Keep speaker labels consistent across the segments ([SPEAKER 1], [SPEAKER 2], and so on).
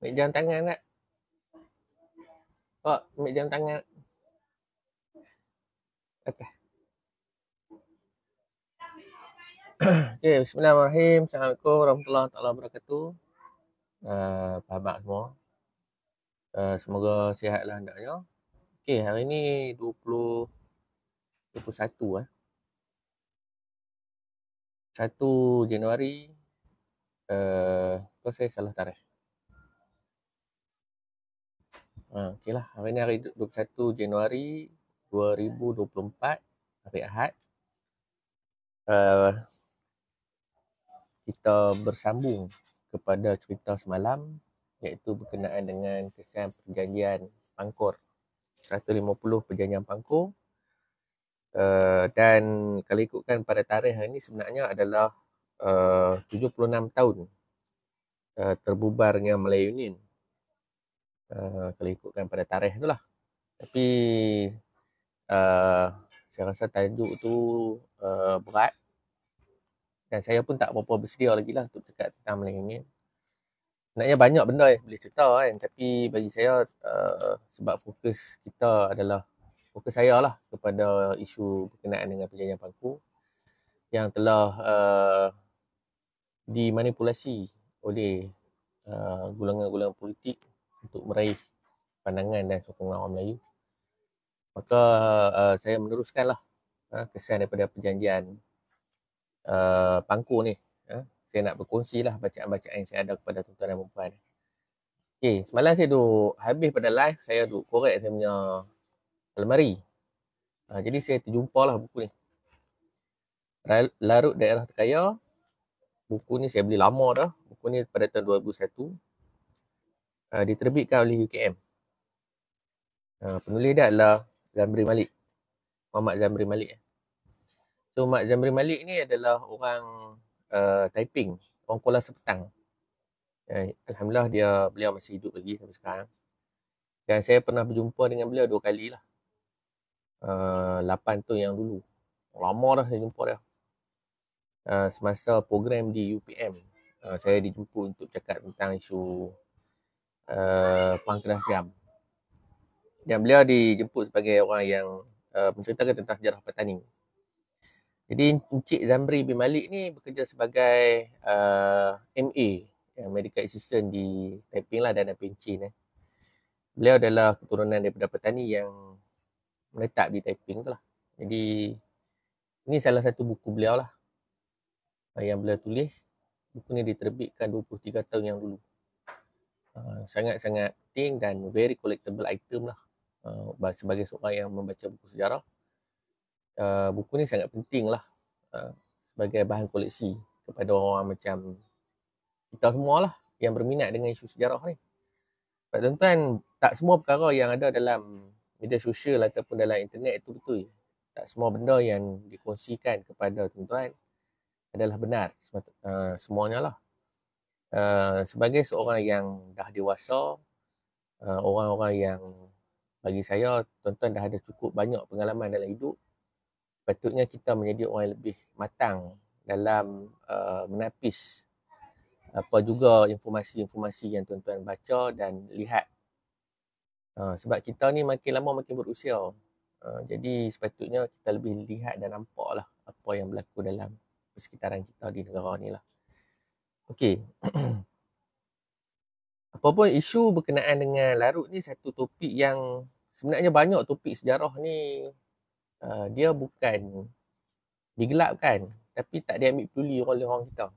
[SPEAKER 1] Ambil jam tangan tak? Oh, ambil jam tangan atas. Okay, bismillahirrahmanirrahim. Assalamualaikum warahmatullahi wabarakatuh. Sahabat semua. Semoga sihatlah hendaknya. Okay, hari ni 21 1 Januari. Kau saya salah tarikh. Okay lah, hari ni hari 21 Januari 2024, hari Ahad. Kita bersambung kepada cerita semalam, iaitu berkenaan dengan kesan perjanjian Pangkor, 150 perjanjian Pangkor. Dan kalau ikutkan pada tarikh hari ini sebenarnya adalah 76 tahun terbubarnya Melayu Union. Kalau ikutkan pada tarikh itulah. Tapi saya rasa tajuk tu berat, dan saya pun tak berapa bersedia lagi lah untuk cakap tentang Melayu Union. Sebenarnya banyak benda yang boleh cerita kan, tapi bagi saya sebab fokus saya lah kepada isu berkenaan dengan perjanjian Pangkor yang telah dimanipulasi oleh golongan-golongan politik untuk meraih pandangan dan sokongan orang Melayu. Maka saya meneruskanlah kesan daripada perjanjian Pangkor ni. Saya nak berkongsi lah bacaan-bacaan yang saya ada kepada tuan-tuan dan puan. Okay, semalam saya duduk habis pada live, saya duduk korek saya punya almari. Jadi saya terjumpa lah buku ni. Larut Daerah Terkaya. Buku ni saya beli lama dah. Buku ni pada tahun 2001. Diterbitkan oleh UKM. Penulis dia adalah Zamri Malik. Muhammad Zamri Malik. So, Muhammad Zamri Malik ni adalah orang Taiping. Orang Kuala Sepetang. Alhamdulillah beliau masih hidup lagi sampai sekarang. Dan saya pernah berjumpa dengan beliau 2 kali lah. 8 tahun yang dulu. Lama dah saya jumpa dia. Semasa program di UPM. Saya dijemput untuk cakap tentang isu Pangkeras Siam. Dan beliau dijemput sebagai orang yang menceritakan tentang sejarah petani. Jadi Encik Zamri bin Malik ni bekerja sebagai MA, Medical Assistant di Taiping lah, dan Pencin. Beliau adalah keturunan daripada petani yang menetap di Taiping tu lah. Jadi ini salah satu buku beliau lah yang beliau tulis. Buku ni diterbitkan 23 tahun yang dulu. Sangat-sangat penting dan very collectible item lah. Sebagai seorang yang membaca buku sejarah, buku ni sangat penting lah sebagai bahan koleksi kepada orang macam kita semua lah yang berminat dengan isu sejarah ni. Sebab tuan-tuan, tak semua perkara yang ada dalam media sosial ataupun dalam internet itu betul. Tak semua benda yang dikongsikan kepada tuan-tuan adalah benar semuanya lah. Sebagai seorang yang dah dewasa, orang-orang yang bagi saya, tuan-tuan dah ada cukup banyak pengalaman dalam hidup, patutnya kita menjadi orang yang lebih matang dalam menapis apa juga informasi-informasi yang tuan-tuan baca dan lihat. Sebab kita ni makin lama makin berusia. Jadi sepatutnya kita lebih lihat dan nampak lah apa yang berlaku dalam persekitaran kita di negara ni lah. Okey. Apapun isu berkenaan dengan larut ni satu topik yang sebenarnya banyak topik sejarah ni dia bukan digelapkan, tapi tak diambil peduli oleh orang kita.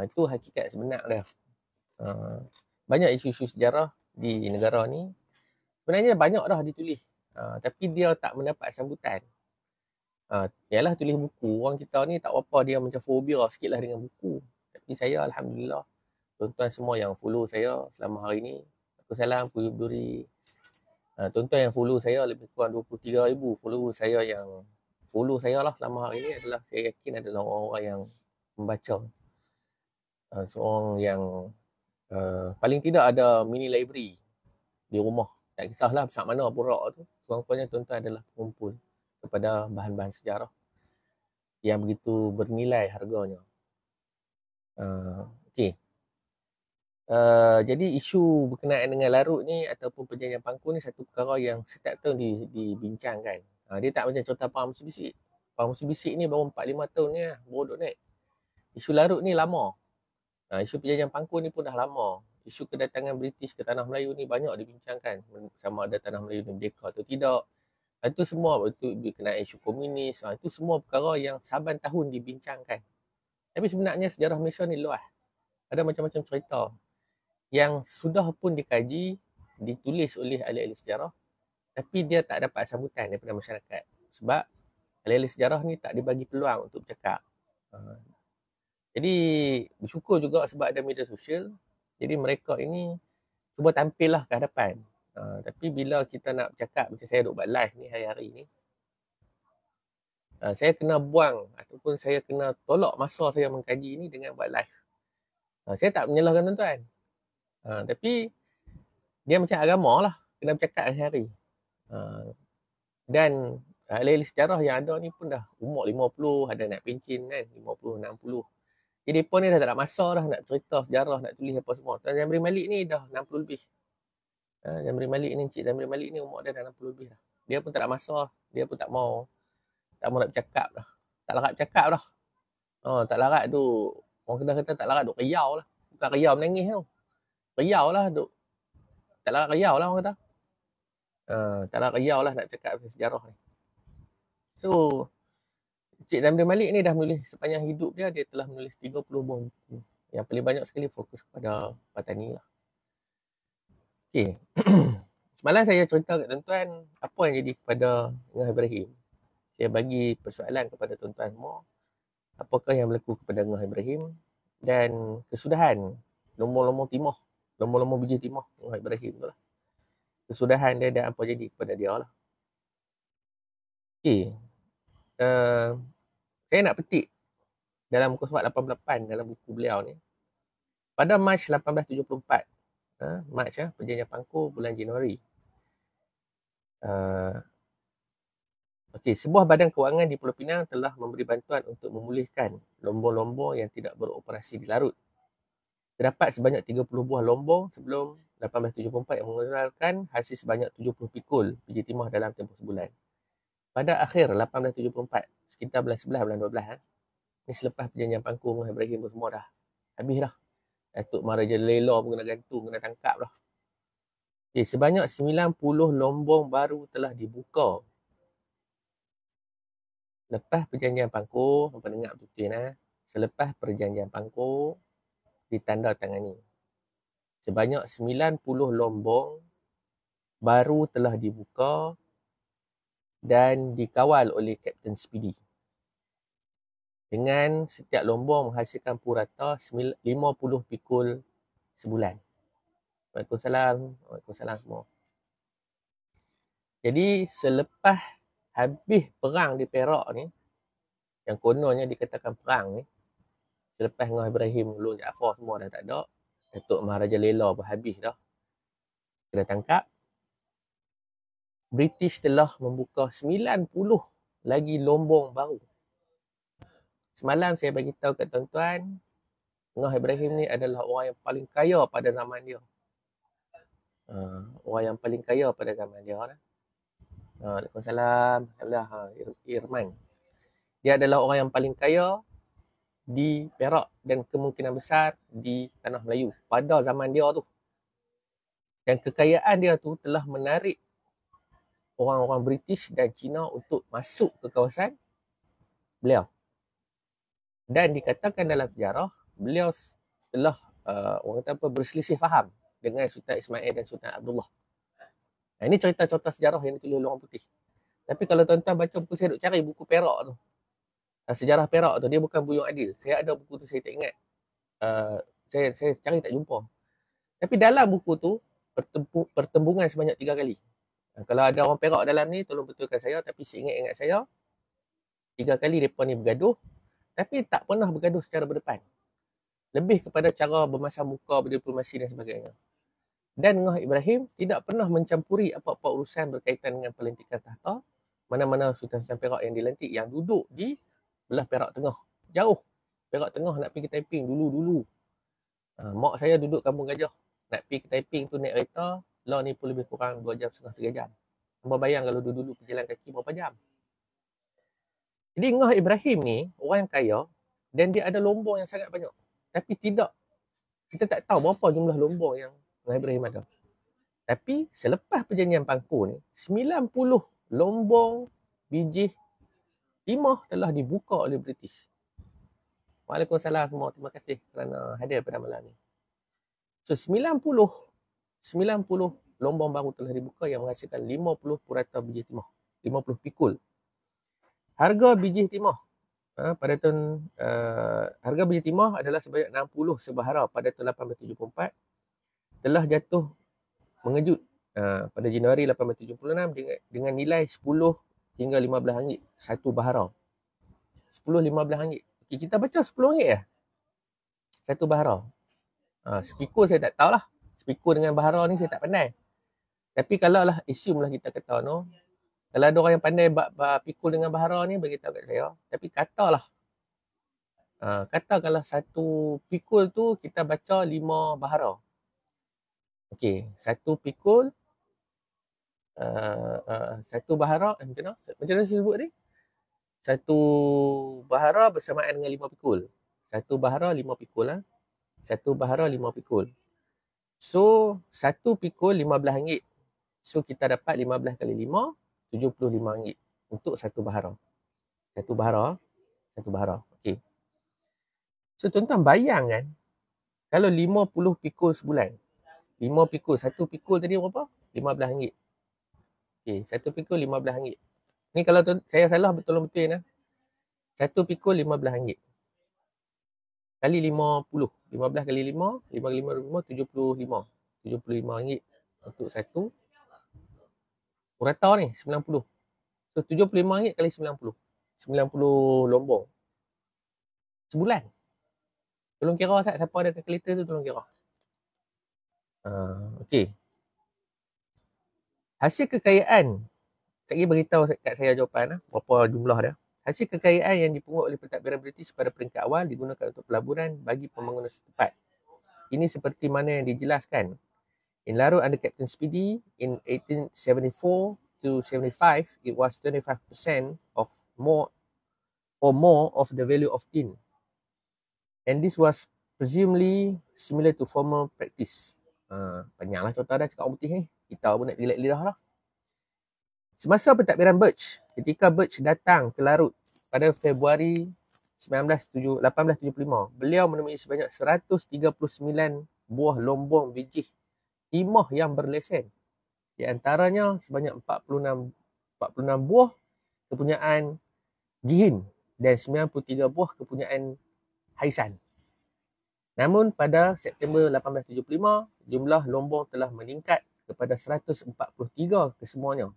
[SPEAKER 1] Itu hakikat sebenar dia. Banyak isu-isu sejarah di negara ni sebenarnya banyak dah ditulis, tapi dia tak mendapat sambutan. Yalah, tulis buku, orang kita ni tak apa, dia macam fobia sikit lah dengan buku. Tapi saya Alhamdulillah, tuan-tuan semua yang follow saya selama hari ni, aku salam, Puyuh Duri. Tuan-tuan yang follow saya lebih kurang 23,000 follower saya yang follow saya lah selama hari ni adalah, saya yakin adalah orang-orang yang membaca. Seorang yang paling tidak ada mini library di rumah. Tak kisahlah besar mana borak tu, kurang-kurangnya tuan-tuan adalah pengumpul kepada bahan-bahan sejarah yang begitu bernilai harganya. Okey. Jadi isu berkenaan dengan larut ni ataupun perjanjian pangku ni satu perkara yang setiap tahun dibincangkan. Dia tak macam cerita Perang Musim Bisik. Perang Musim Bisik ni baru 4-5 tahun ni lah, baru duk naik. Isu larut ni lama. Isu perjanjian pangku ni pun dah lama. Isu kedatangan British ke Tanah Melayu ni banyak dibincangkan. Sama ada Tanah Melayu ni merdeka atau tidak. Itu semua itu berkenaan isu komunis. Itu semua perkara yang saban tahun dibincangkan. Tapi sebenarnya sejarah Malaysia ni luas. Ada macam-macam cerita yang sudah pun dikaji, ditulis oleh ahli-ahli sejarah, tapi dia tak dapat sambutan daripada masyarakat. Sebab ahli-ahli sejarah ni tak dibagi peluang untuk bercakap. Jadi bersyukur juga sebab ada media sosial. Jadi mereka ini cuba tampil lah ke hadapan. Tapi bila kita nak bercakap, macam saya duk buat live ni hari-hari ni, saya kena buang ataupun saya kena tolak masa saya mengkaji ni dengan buat live. Saya tak menyalahkan tuan-tuan. Tapi dia macam agama lah, kena bercakap hari-hari. Dan ahli sejarah yang ada ni pun dah umur 50, ada nak pencin kan, 50, 60. Jadi mereka ni dah tak ada masa dah nak cerita sejarah, nak tulis apa semua. Tuan Zamri Malik ni dah 60 lebih. Zamri Malik ni, Encik Zamri Malik ni umur dia dah 60 lebih dah. Dia pun tak ada masa, dia pun tak mau nak bercakap dah. Tak larat bercakap dah. Tak larat tu, orang Kedah kata tak larat duk riau lah. Bukan riau menangis tu. Riau lah duk. Tak larat riau lah orang kata. Tak larat riau lah nak cakap sejarah ni. So, Encik Zamri Malik ni dah menulis sepanjang hidup dia telah menulis 30 buah buku. Yang paling banyak sekali fokus kepada petani lah. Okay. Semalam saya cerita kat tuan-tuan apa yang jadi kepada Ngah Ibrahim. Saya bagi persoalan kepada tuan-tuan semua. Apakah yang berlaku kepada Ngah Ibrahim dan kesudahan lombong-lombong timah, lombong-lombong biji timah Ngah Ibrahim tu lah. Kesudahan dia dan apa jadi kepada dia lah. Okay. Saya nak petik dalam muka surat 88 dalam buku beliau ni. Pada Mac 1874, Mac perjanjian pangku bulan Januari. Sebuah badan kewangan di Pulau Pinang telah memberi bantuan untuk memulihkan lombong-lombong yang tidak beroperasi di larut. Terdapat sebanyak 30 buah lombong sebelum 1874 yang menghasilkan hasil sebanyak 70 pikul biji timah dalam tempoh sebulan. Pada akhir 1874, sekitar bulan 11, bulan 12, ni selepas perjanjian pangku Ngah Ibrahim pun semua dah habis dah. Datuk Maharaja Lela pun kena gantung, kena tangkap dah. Sebanyak 90 lombong baru telah dibuka. Lepas perjanjian pangku, apa dengar betul selepas perjanjian pangku ditandatangani. Sebanyak 90 lombong baru telah dibuka dan dikawal oleh Kapten Speedy. Dengan setiap lombong menghasilkan purata 50 pikul sebulan. Waalaikumsalam semua. Jadi selepas habis perang di Perak ni, yang kononnya dikatakan perang ni, selepas Ngah Ibrahim, Long Jaafar semua dah tak ada, Datuk Maharaja Lela pun habis dah, kena tangkap. British telah membuka 90 lagi lombong baru. Semalam saya bagi tahu kat tuan-tuan, Ngah Ibrahim ni adalah orang yang paling kaya pada zaman dia. Orang yang paling kaya pada zaman dia. Waalaikumsalam. Irman. Dia adalah orang yang paling kaya di Perak dan kemungkinan besar di Tanah Melayu pada zaman dia tu. Dan kekayaan dia tu telah menarik orang-orang British dan Cina untuk masuk ke kawasan beliau. Dan dikatakan dalam sejarah, beliau telah orang kata apa, berselisih faham dengan Sultan Ismail dan Sultan Abdullah. Ini cerita-cerita sejarah yang ditulis oleh orang putih. Tapi kalau tuan-tuan baca buku, saya duk cari buku Perak tu. Sejarah Perak tu, dia bukan Buyung Adil. Saya ada buku tu, saya tak ingat. Saya cari tak jumpa. Tapi dalam buku tu, pertembungan sebanyak 3 kali. Kalau ada orang Perak dalam ni, tolong betulkan saya. Tapi seingat-ingat saya, 3 kali mereka ni bergaduh. Tapi tak pernah bergaduh secara berdepan. Lebih kepada cara bermasam muka, berdiplomasi dan sebagainya. Dan Ngah Ibrahim tidak pernah mencampuri apa-apa urusan berkaitan dengan pelantikan tahta. Mana-mana Sultan-Sultan Perak yang dilantik, yang duduk di belah Perak Tengah. Jauh. Perak Tengah nak pergi Taiping dulu-dulu. Mak saya duduk Kampung Gajah. Nak pergi ke Taiping tu naik kereta, lah ni pun lebih kurang 2 jam setengah 3 jam. Hamba bayang kalau dulu berjalan kaki berapa jam. Jadi Ngah Ibrahim ni orang yang kaya dan dia ada lombong yang sangat banyak. Tapi kita tak tahu berapa jumlah lombong yang Ngah Ibrahim ada. Tapi selepas perjanjian Pangku ni, 90 lombong biji timah telah dibuka oleh British. Waalaikumsalam semua. Terima kasih kerana hadir pada malam ni. So 90 lombong baru telah dibuka yang menghasilkan 50 purata biji timah. 50 pikul. Harga biji timah pada tahun harga biji timah adalah sebanyak 60 sebahara pada tahun 1874, telah jatuh mengejut pada Januari 1876 dengan nilai 10 hingga 15 ringgit satu bahara. 10-15 ringgit. Okay, kita baca 10 ringgit ya? Satu bahara. Spikul saya tak tahulah. Spikul dengan bahara ni saya tak pandai. Tapi kalau lah assume lah kita kata no, kalau ada orang yang pandai pikul dengan bahara ni, beritahu kat saya. Tapi katalah. Katakanlah satu pikul tu kita baca 5 bahara. Okey, satu pikul, satu bahara, macam mana saya sebut ni? Satu bahara bersamaan dengan 5 pikul. Satu bahara 5 pikul lah. Satu bahara 5 pikul. So, satu pikul RM15. So, kita dapat 15 kali 5, RM75 untuk satu bahara. Satu bahara. Okey. So, tuan-tuan bayangkan, kalau 50 pikul sebulan. 5 pikul, satu pikul tadi berapa? RM15. Okey, satu pikul RM15. Ni kalau saya salah betul-betul nah. Satu pikul RM15. Kali 50. 15 kali 5, 5 kali 5, 75. RM75 untuk satu. Purata ni, 90. So, RM75 kali 90. 90 lombong. Sebulan. Tolong kira siapa ada kalkulator tu, tolong kira. Okey. Hasil kekayaan. Tak kira beritahu kat saya jawapan berapa jumlah dia. Hasil kekayaan yang dipungut oleh pentadbiran British pada peringkat awal digunakan untuk pelaburan bagi pembangunan setempat. Ini seperti mana yang dijelaskan. In Larut under Captain Speedy in 1874 to 75, it was 25% of more of the value of tin. And this was presumably similar to former practice. Panjanglah contoh dah cakap orang putih ni. Kita pun nak relak lidah lah. Semasa pentadbiran Birch, ketika Birch datang ke Larut pada Februari 1875, beliau menemui sebanyak 139 buah lombong biji timah yang berlesen. Di antaranya sebanyak 46 buah kepunyaan Gihin dan 93 buah kepunyaan Haisan. Namun pada September 1875, jumlah lombong telah meningkat kepada 143 kesemuanya.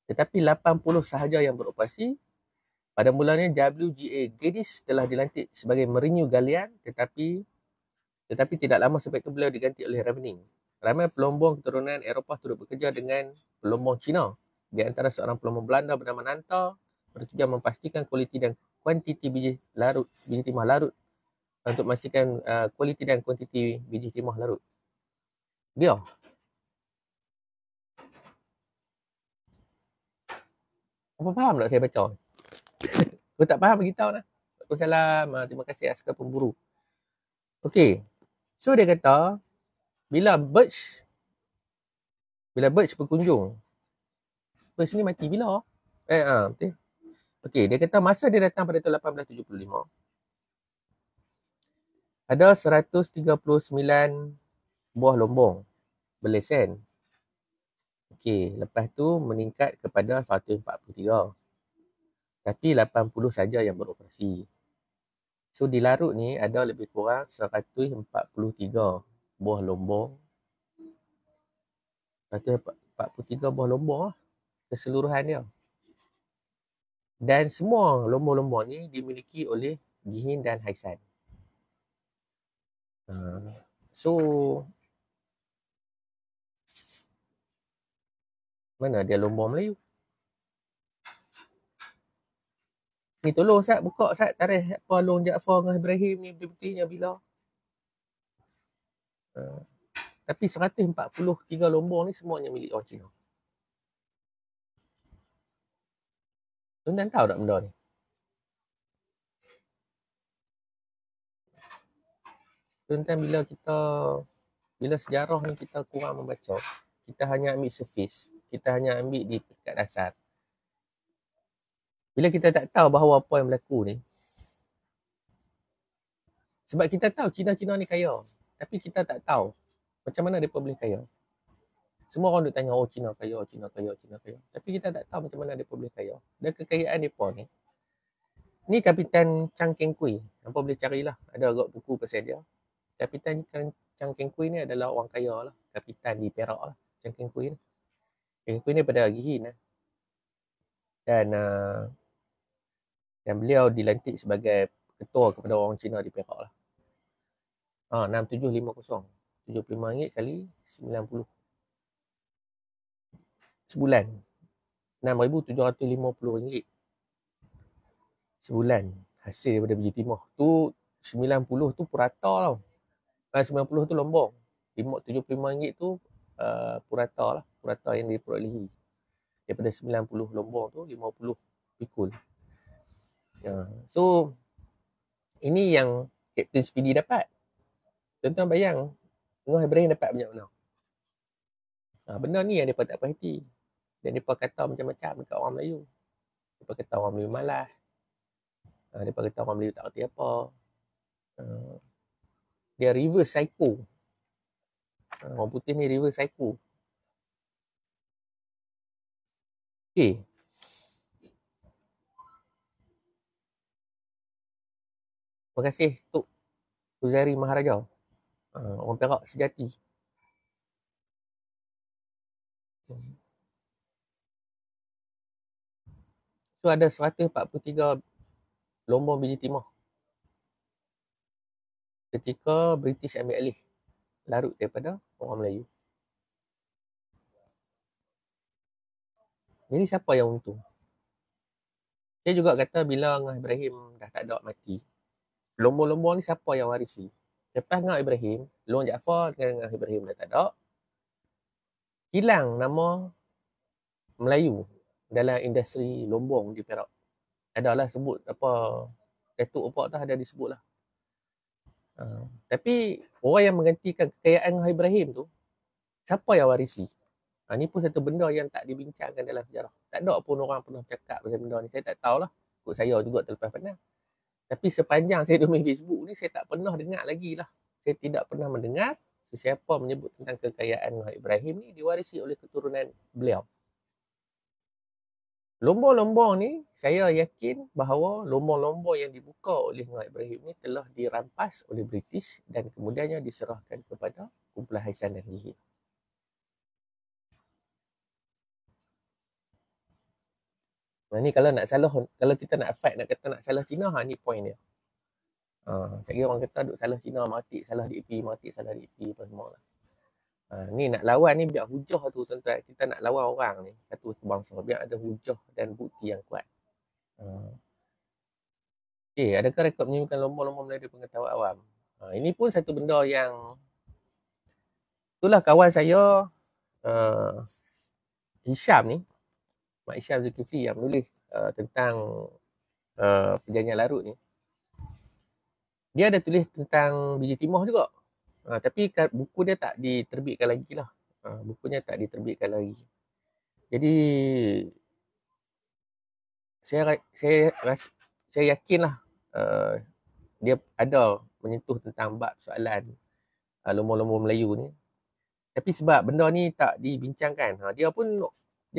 [SPEAKER 1] Tetapi 80 sahaja yang beroperasi. Pada mulanya WGA Geddes telah dilantik sebagai Merinyu Galian, tetapi tidak lama selepas itu beliau diganti oleh Ravening. Ramai pelombong keturunan Eropah turut bekerja dengan pelombong Cina. Di antara seorang pelombong Belanda bernama Nanta bertujuan memastikan kualiti dan kuantiti biji timah larut untuk memastikan kualiti dan kuantiti biji timah larut. Dia. Apa faham tak saya baca? Kalau tak faham beritahu lah. Waalaikumsalam. Terima kasih askar pemburu. Okey. So dia kata bila Birch berkunjung. Birch ni mati bila? Betul. Okey, dia kata masa dia datang pada tahun 1875. Ada 139 buah lombong berlesen. Okey, lepas tu meningkat kepada 143. Tapi 80 saja yang beroperasi. So di Larut ni ada lebih kurang 143 buah lombong. 143 buah lombong lah keseluruhan dia. Dan semua lombong-lombong ni dimiliki oleh Gihin dan Haisan. So mana dia lombong Melayu? Ni tolong Ustaz buka Ustaz tarikh apa Long Jaafar dengan Ibrahim ni betul-betulnya bila? Tapi 143 lombong ni semuanya milik orang Cina. Tuan tahu tak benda ni? Tuan bila sejarah ni kita kurang membaca, kita hanya ambil surface, kita hanya ambil di peringkat dasar. Bila kita tak tahu bahawa apa yang berlaku ni, sebab kita tahu Cina-Cina ni kaya, tapi kita tak tahu macam mana mereka boleh kaya. Semua orang duk tanya, oh Cina kaya, Cina kaya, Cina kaya. Tapi kita tak tahu macam mana mereka boleh kaya. Dan kekayaan mereka ni Kapitan Chang Keng Kui. Hampa boleh carilah, ada agak buku pasal dia. Kapitan Chang Keng Kui ni adalah orang kaya lah. Kapitan di Perak lah, Chang Keng Kui ni. Keng Kui ni pada Gihin lah. Dan beliau dilantik sebagai ketua kepada orang Cina di Perak lah. 6750. RM75 kali 90. Sebulan. RM6,750. Sebulan. Hasil daripada biji timah. Tu 90 tu purata tau. 90 tu lombong. RM75 tu purata lah. Purata yang diperolehi. Daripada 90 lombong tu 50 pikul. So ini yang Captain Speedy dapat. Tuan-tuan bayang Ngah Ibrahim dapat banyak mana. Benda ni yang mereka tak perhati. Dan mereka kata macam-macam dekat orang Melayu. Mereka kata orang Melayu malas. Mereka kata orang Melayu tak kerti apa. Dia reverse psycho. Orang putih ni reverse psycho. Okay. Terima kasih Tok Uzari Maharaja. Orang Perak sejati. So ada 143 lombong biji timah. Ketika British ambil alih. Larut daripada orang Melayu. Jadi siapa yang untung? Dia juga kata bila Ngah Ibrahim dah tak ada mati, lombong-lombong ni siapa yang warisi? Lepas Ngah Ibrahim, Long Jaafar dengan Ngah Ibrahim dah tak ada, hilang nama Melayu dalam industri lombong di Perak. Adalah sebut apa, Datuk Opak tu ada disebut lah. Tapi orang yang menggantikan kekayaan Ngah Ibrahim tu, siapa yang warisi? Ni pun satu benda yang tak dibincangkan dalam sejarah. Tak ada pun orang pernah cakap pasal benda ni. Saya tak tahulah. Kot saya juga terlepas pandang. Tapi sepanjang saya duduk main Facebook ni, saya tak pernah dengar lagi lah. Saya tidak pernah mendengar sesiapa menyebut tentang kekayaan Ngah Ibrahim ni diwarisi oleh keturunan beliau. Lombong-lombong ni, saya yakin bahawa lombong-lombong yang dibuka oleh Ngah Ibrahim ni telah dirampas oleh British dan kemudiannya diserahkan kepada kumpulan Haisan dan Gihin. Ni kalau kita nak fight, nak kata nak salah Cina, ni point dia. Saya orang kata duk salah Cina, Mahathir salah DAP, apa semua lah. Ni nak lawan ni biar hujah tu tuan-tuan. Kita nak lawan orang ni, satu bangsa, biar ada hujah dan bukti yang kuat. Okay, adakah rekod menyebutkan lombong-lombong melalui pengetahuan awam? Ini pun satu benda yang itulah kawan saya Hisham ni, Mak Hisham Zulkifli yang menulis tentang perjanjian larut ni. Dia ada tulis tentang biji timah juga. Tapi buku dia tak diterbitkan lagi lah. Bukunya tak diterbitkan lagi. Jadi saya yakin lah dia ada menyentuh tentang bab soalan lombong-lombong Melayu ni. Tapi sebab benda ni tak dibincangkan. Dia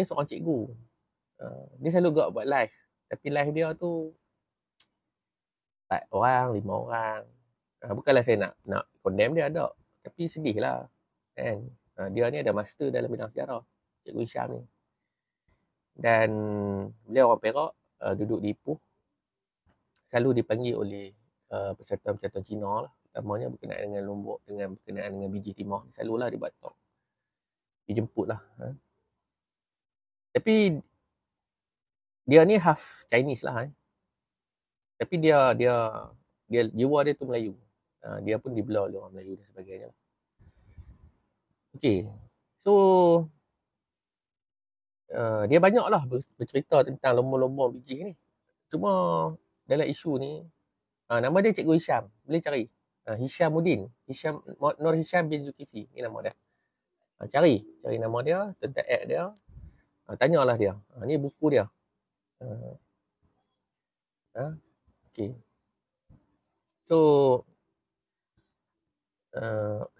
[SPEAKER 1] seorang cikgu. Dia selalu buat live. Tapi live dia tu 4 orang, 5 orang. Bukanlah saya nak condemn dia, ada. Tapi sedih lah. Kan? Dia ni ada master dalam bidang sejarah. Cikgu Hisham ni. Dan beliau orang Perak, duduk di Ipoh. Selalu dipanggil oleh persatuan-persatuan Cina lah. Utamanya berkenaan dengan lombok, berkenaan dengan biji timah. Selalulah dia buat talk. Dijemput lah. Tapi dia ni half Chinese lah. Tapi dia jiwa dia tu Melayu. Dia pun dibelah oleh orang Melayu dan sebagainya. Okey. So, dia banyaklah bercerita tentang lombong-lombong biji ni. Cuma dalam isu ni, nama dia Cikgu Hisham. Boleh cari. Hishamuddin. Nur Hisham bin Zulkifli. Ni nama dia. Cari nama dia, tentang act dia. Tanyalah dia. Ni buku dia. Okay. So,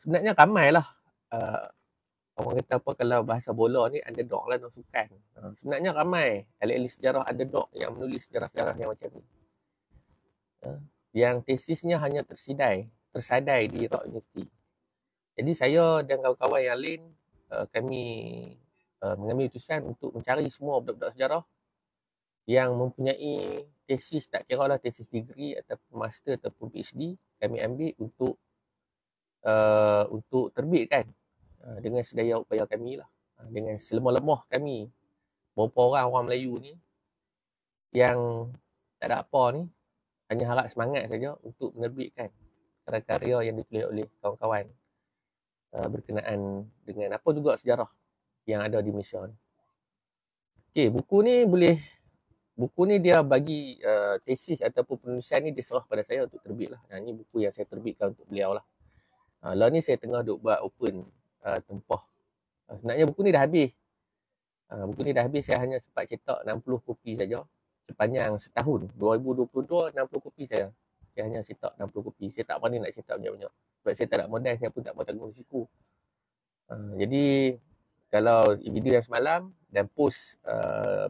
[SPEAKER 1] sebenarnya ramai lah. Orang kata apa, kalau bahasa bola ni underdog lah, nak sukan. Sebenarnya ramai ahli-ahli sejarah underdog yang menulis sejarah-sejarah yang macam ni. Yang tesisnya hanya tersadai di Iraq University. Jadi saya dan kawan-kawan yang lain, kami mengambil keputusan untuk mencari semua budak-budak sejarah yang mempunyai tesis, tak kira lah tesis degree ataupun master ataupun PhD, kami ambil untuk terbitkan dengan sedaya upaya kami lah. Dengan selemah-lemah kami, beberapa orang Melayu ni yang tak ada apa ni, hanya harap semangat saja untuk menerbitkan karya-karya yang ditulis oleh kawan-kawan berkenaan dengan apa juga sejarah yang ada di Malaysia ni. Okay, buku ni dia bagi tesis ataupun penulisan ni dia serah pada saya untuk terbit lah. Ini buku yang saya terbitkan untuk beliau lah. Lah ni saya tengah duk buat open tempah. Sebenarnya buku ni dah habis. Saya hanya sempat cetak 60 kopi saja sepanjang setahun. 2022 60 kopi saya hanya cetak 60 kopi. Saya tak berani nak cetak banyak-banyak. Sebab saya tak ada modal, saya pun tak mau tanggung risiko. Jadi kalau video yang semalam dan post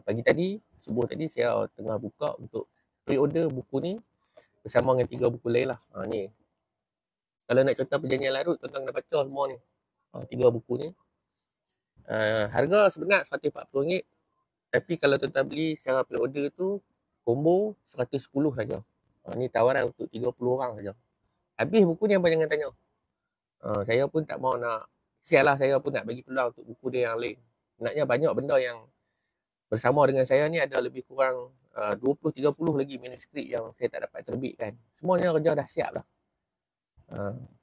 [SPEAKER 1] pagi tadi, subuh tadi, saya tengah buka untuk pre-order buku ni bersama dengan 3 buku lain lah. Ni. Kalau nak contoh Perjanjian Larut, tuan-tuan kena baca semua ni. 3 buku ni. Harga sebenarnya RM140. Tapi kalau tuan-tuan beli secara pre-order tu, combo RM110 saja. Ni tawaran untuk 30 orang saja. Habis buku ni apa jangan tanya. Saya pun tak mau nak, sialah saya pun nak bagi peluang untuk buku dia yang lain. Sebenarnya banyak benda yang bersama dengan saya ni ada lebih kurang 20-30 lagi manuskrip yang saya tak dapat terbitkan. Semuanya kerja dah siap dah.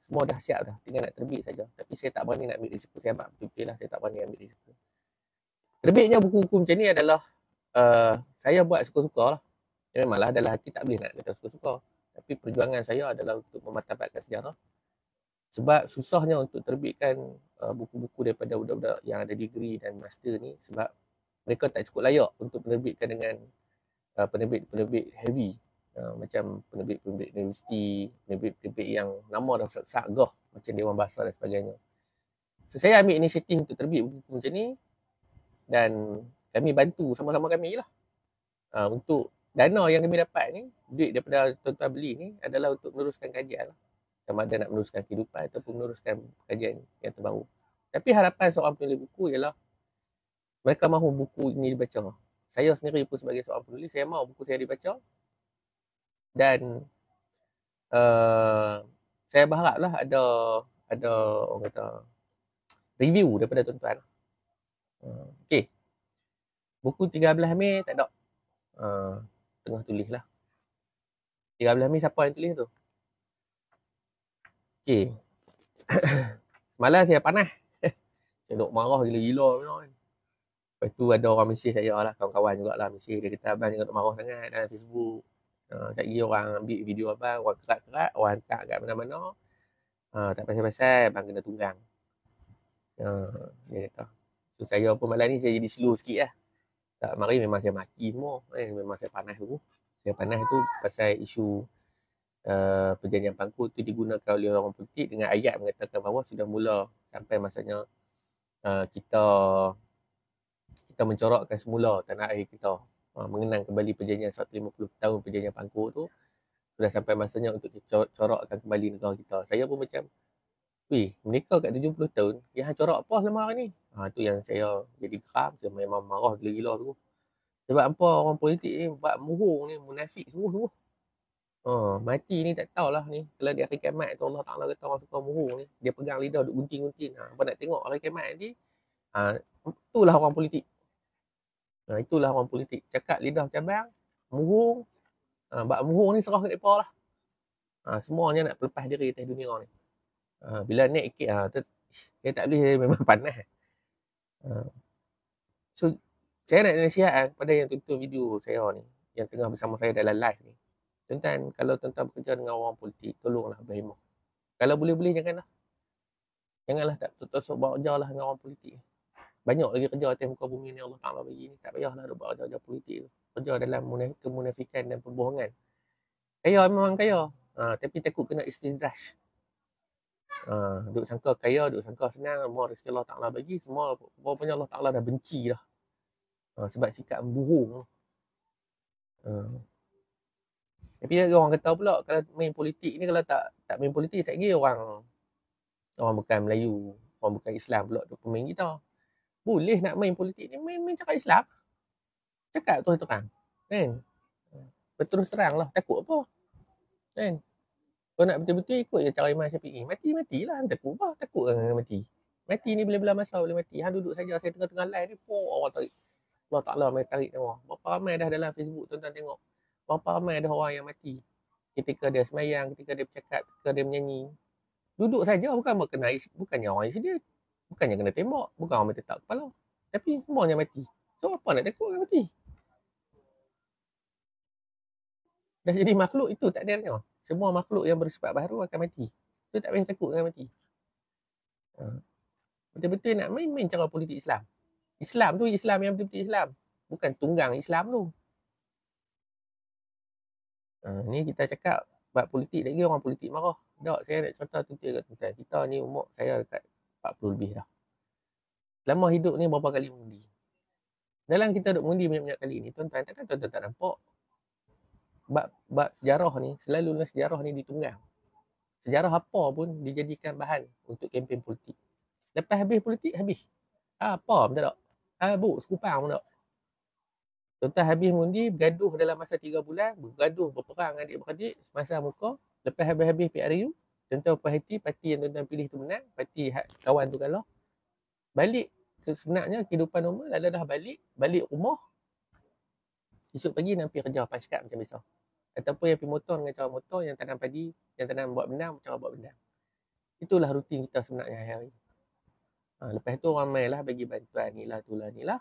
[SPEAKER 1] Semua dah siap dah, tinggal nak terbit saja. Tapi saya tak berani nak ambil risiko. Saya ambil betul-betul lah, saya tak berani ambil risiko. Terbitnya buku-buku macam ni adalah saya buat suka-suka lah. Memanglah dalam hati tak boleh nak kata suka-suka. Tapi perjuangan saya adalah untuk memartabatkan sejarah. Sebab susahnya untuk terbitkan buku-buku daripada budak-budak yang ada degree dan master ni, sebab mereka tak cukup layak untuk menerbitkan dengan penerbit-penerbit heavy. Macam penerbit-penerbit universiti, penerbit-penerbit yang nama dah besar gah, macam Dewan Bahasa dan sebagainya. So, saya ambil inisiatif untuk terbit buku macam ni dan kami bantu sama-sama kami lah. Untuk dana yang kami dapat ni, duit daripada tuan-tuan beli ni adalah untuk meneruskan kajian lah. Sama ada nak meneruskan kehidupan ataupun meneruskan kajian yang terbaru. Tapi harapan seorang penulis buku ialah mereka mahu buku ini dibaca. Saya sendiri pun sebagai seorang penulis, saya mahu buku saya dibaca. Dan saya berharaplah ada orang kata review daripada tuan-tuan. Okey. Buku 13 Mei tak ada. Tengah tulis lah. 13 Mei siapa yang tulis tu? Okey. Malah saya panas. Saya duk marah gila-gila. Lepas tu ada orang mesej saya lah, kawan-kawan jugalah mesej. Dia kata abang jangan duk marah sangat dalam Facebook. Tak kira orang ambil video abang, orang kerat-kerat, orang hantar kat mana-mana. Tak pasal-pasal, abang kena tunggang. Dia kata. So saya pun malam ni saya jadi slow sikit lah. Tak, mari memang saya maki semua. Memang saya panas tu. Saya panas tu pasal isu perjanjian Pangkut tu digunakan oleh orang politik dengan ayat mengatakan bahawa sudah mula sampai masanya kita mencorakkan semula tanah air kita. Mengenang kembali perjanjian 150 tahun perjanjian Pangkut tu, sudah sampai masanya untuk corakkan kembali negara kita. Saya pun macam, mereka kat 70 tahun, yang corak apa selama hari ni? Tu yang saya jadi geram, saya memang marah gila-gila tu. Sebab apa orang politik ni buat murung ni, munafik sungguh-sungguh. Mati ni tak tahulah ni. Kalau di akhir kiamat tu Allah Ta'ala kata orang suka murung ni, dia pegang lidah duk gunting-gunting. Apa nak tengok akhir kiamat nanti? Itulah orang politik. Itulah orang politik. Cakap lidah cabang, murung. Bak murung ni serah ke mereka lah. Semuanya nak lepas diri atas dunia ni. Bila naik sikit, British. Saya tak boleh memang panas. So, saya nak nasihat pada yang tonton video saya ni, yang tengah bersama saya dalam live ni. Tuan-tuan, kalau tuan-tuan bekerja dengan orang politik, tolonglah berhemah. Kalau boleh-boleh janganlah. Janganlah tak tosok bawa kerjalah dengan orang politik. Banyak lagi kerja atas muka bumi ni Allah Ta'ala bagi ni. Tak payahlah duk buat kerja politik tu. Kerja dalam kemunafikan dan pembohongan. Kaya memang kaya. Tapi takut kena istidraj. Duk sangka kaya, duk sangka senang. Semua rezeki Allah Ta'ala bagi. Semua rupanya Allah Ta'ala dah benci dah. Sebab sikap membohong. Tapi orang kata pula kalau main politik ni, kalau tak main politik tak kira orang bukan Melayu, orang bukan Islam pula duk pemain kita. Boleh nak main politik ni, main cakap Islam. Cakap terus terang. Kan? Berterus terang lah. Takut apa? Kan? Kau nak betul-betul ikut je cara Imam Syafi'i. Matilah. Takut apa? Takut kan mati. Mati ni bila-bila masa boleh mati. Hang duduk saja saya tengah-tengah live ni, Allah tarik. Allah Ta'ala main tarik tengok. Berapa ramai dah dalam Facebook tuan-tuan tengok. Berapa ramai dah orang yang mati. Ketika dia semayang, ketika dia bercakap, ketika dia menyanyi. Duduk saja bukannya orang yang sedih. Bukannya kena tembak. Bukan orang tertak kepala. Tapi semuanya mati. So apa nak takut orang mati? Dah jadi makhluk itu tak ada. Semua makhluk yang bersifat baharu akan mati. So tak payah takut dengan mati. Betul-betul nak main cara politik Islam. Islam tu Islam yang betul-betul Islam. Bukan tunggang Islam tu. Ni kita cakap bab politik lagi orang politik marah. Tak, saya nak cerita tuntut kat tuan-tuan. Kita ni umur saya dekat 40 lebih dah. Selama hidup ni berapa kali mengundi. Dalam kita duk mengundi banyak-banyak kali ni, tuan-tuan, takkan tuan-tuan tak nampak. Bab sejarah ni, selalunya sejarah ni ditunggang. Sejarah apa pun dijadikan bahan untuk kempen politik. Lepas habis politik, habis. Apa pun tak ada. Sekupang pun tak. Tuan-tuan habis mengundi, bergaduh dalam masa 3 bulan, bergaduh, berperang adik-beradik, semasa muka. Lepas habis-habis PRU, tuan-tuan puas hati, parti yang tuan-tuan pilih tu menang, parti kawan tu kalah. Balik ke sebenarnya kehidupan normal, lalu dah balik rumah. Esok pagi nak pergi kerja paskat macam biasa. Ataupun yang pergi motor dengan cara motor, yang tanam padi, yang tanam buat bendang, cara buat bendang. Itulah rutin kita sebenarnya hari-hari. Lepas tu ramai lah bagi bantuan ni lah, tu lah, ni lah.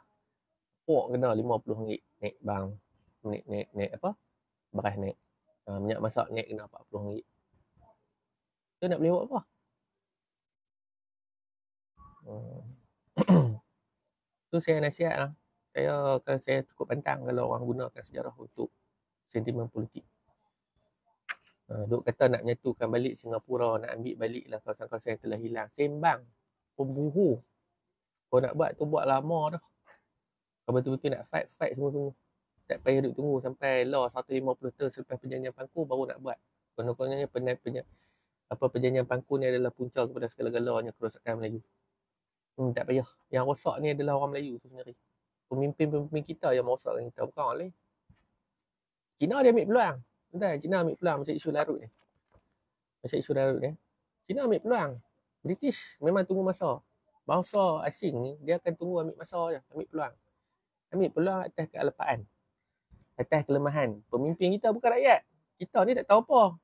[SPEAKER 1] Pok kena RM50 naik bang. Naik apa? Beras naik. Minyak masak naik kena RM40. Tu nak boleh buat apa? Tu saya nasihat lah. Saya cukup pantang kalau orang gunakan sejarah untuk sentimen politik. Duk kata nak menyatukan balik Singapura, nak ambil balik lah kawasan-kawasan yang telah hilang. Sembang. Pemburuh. Kau nak buat tu buat lama dah. Kau betul-betul nak fight semua-semua. Tak payah duk tunggu sampai law 150 tahun selepas perjanjian Pangku baru nak buat. Kononnya perjanjian Pangku ni adalah punca kepada segala-galanya kerosakan Melayu. Tak payah. Yang rosak ni adalah orang Melayu tu sendiri. Pemimpin-pemimpin kita yang merosakkan kita, bukan orang lain. Cina dia ambil peluang. Entah, Cina ambil peluang macam isu Larut ni. Cina ambil peluang. British memang tunggu masa. Bangsa asing ni, dia akan tunggu ambil masa je. Ambil peluang atas kealpaan. Atas kelemahan. Pemimpin kita bukan rakyat. Kita ni tak tahu apa.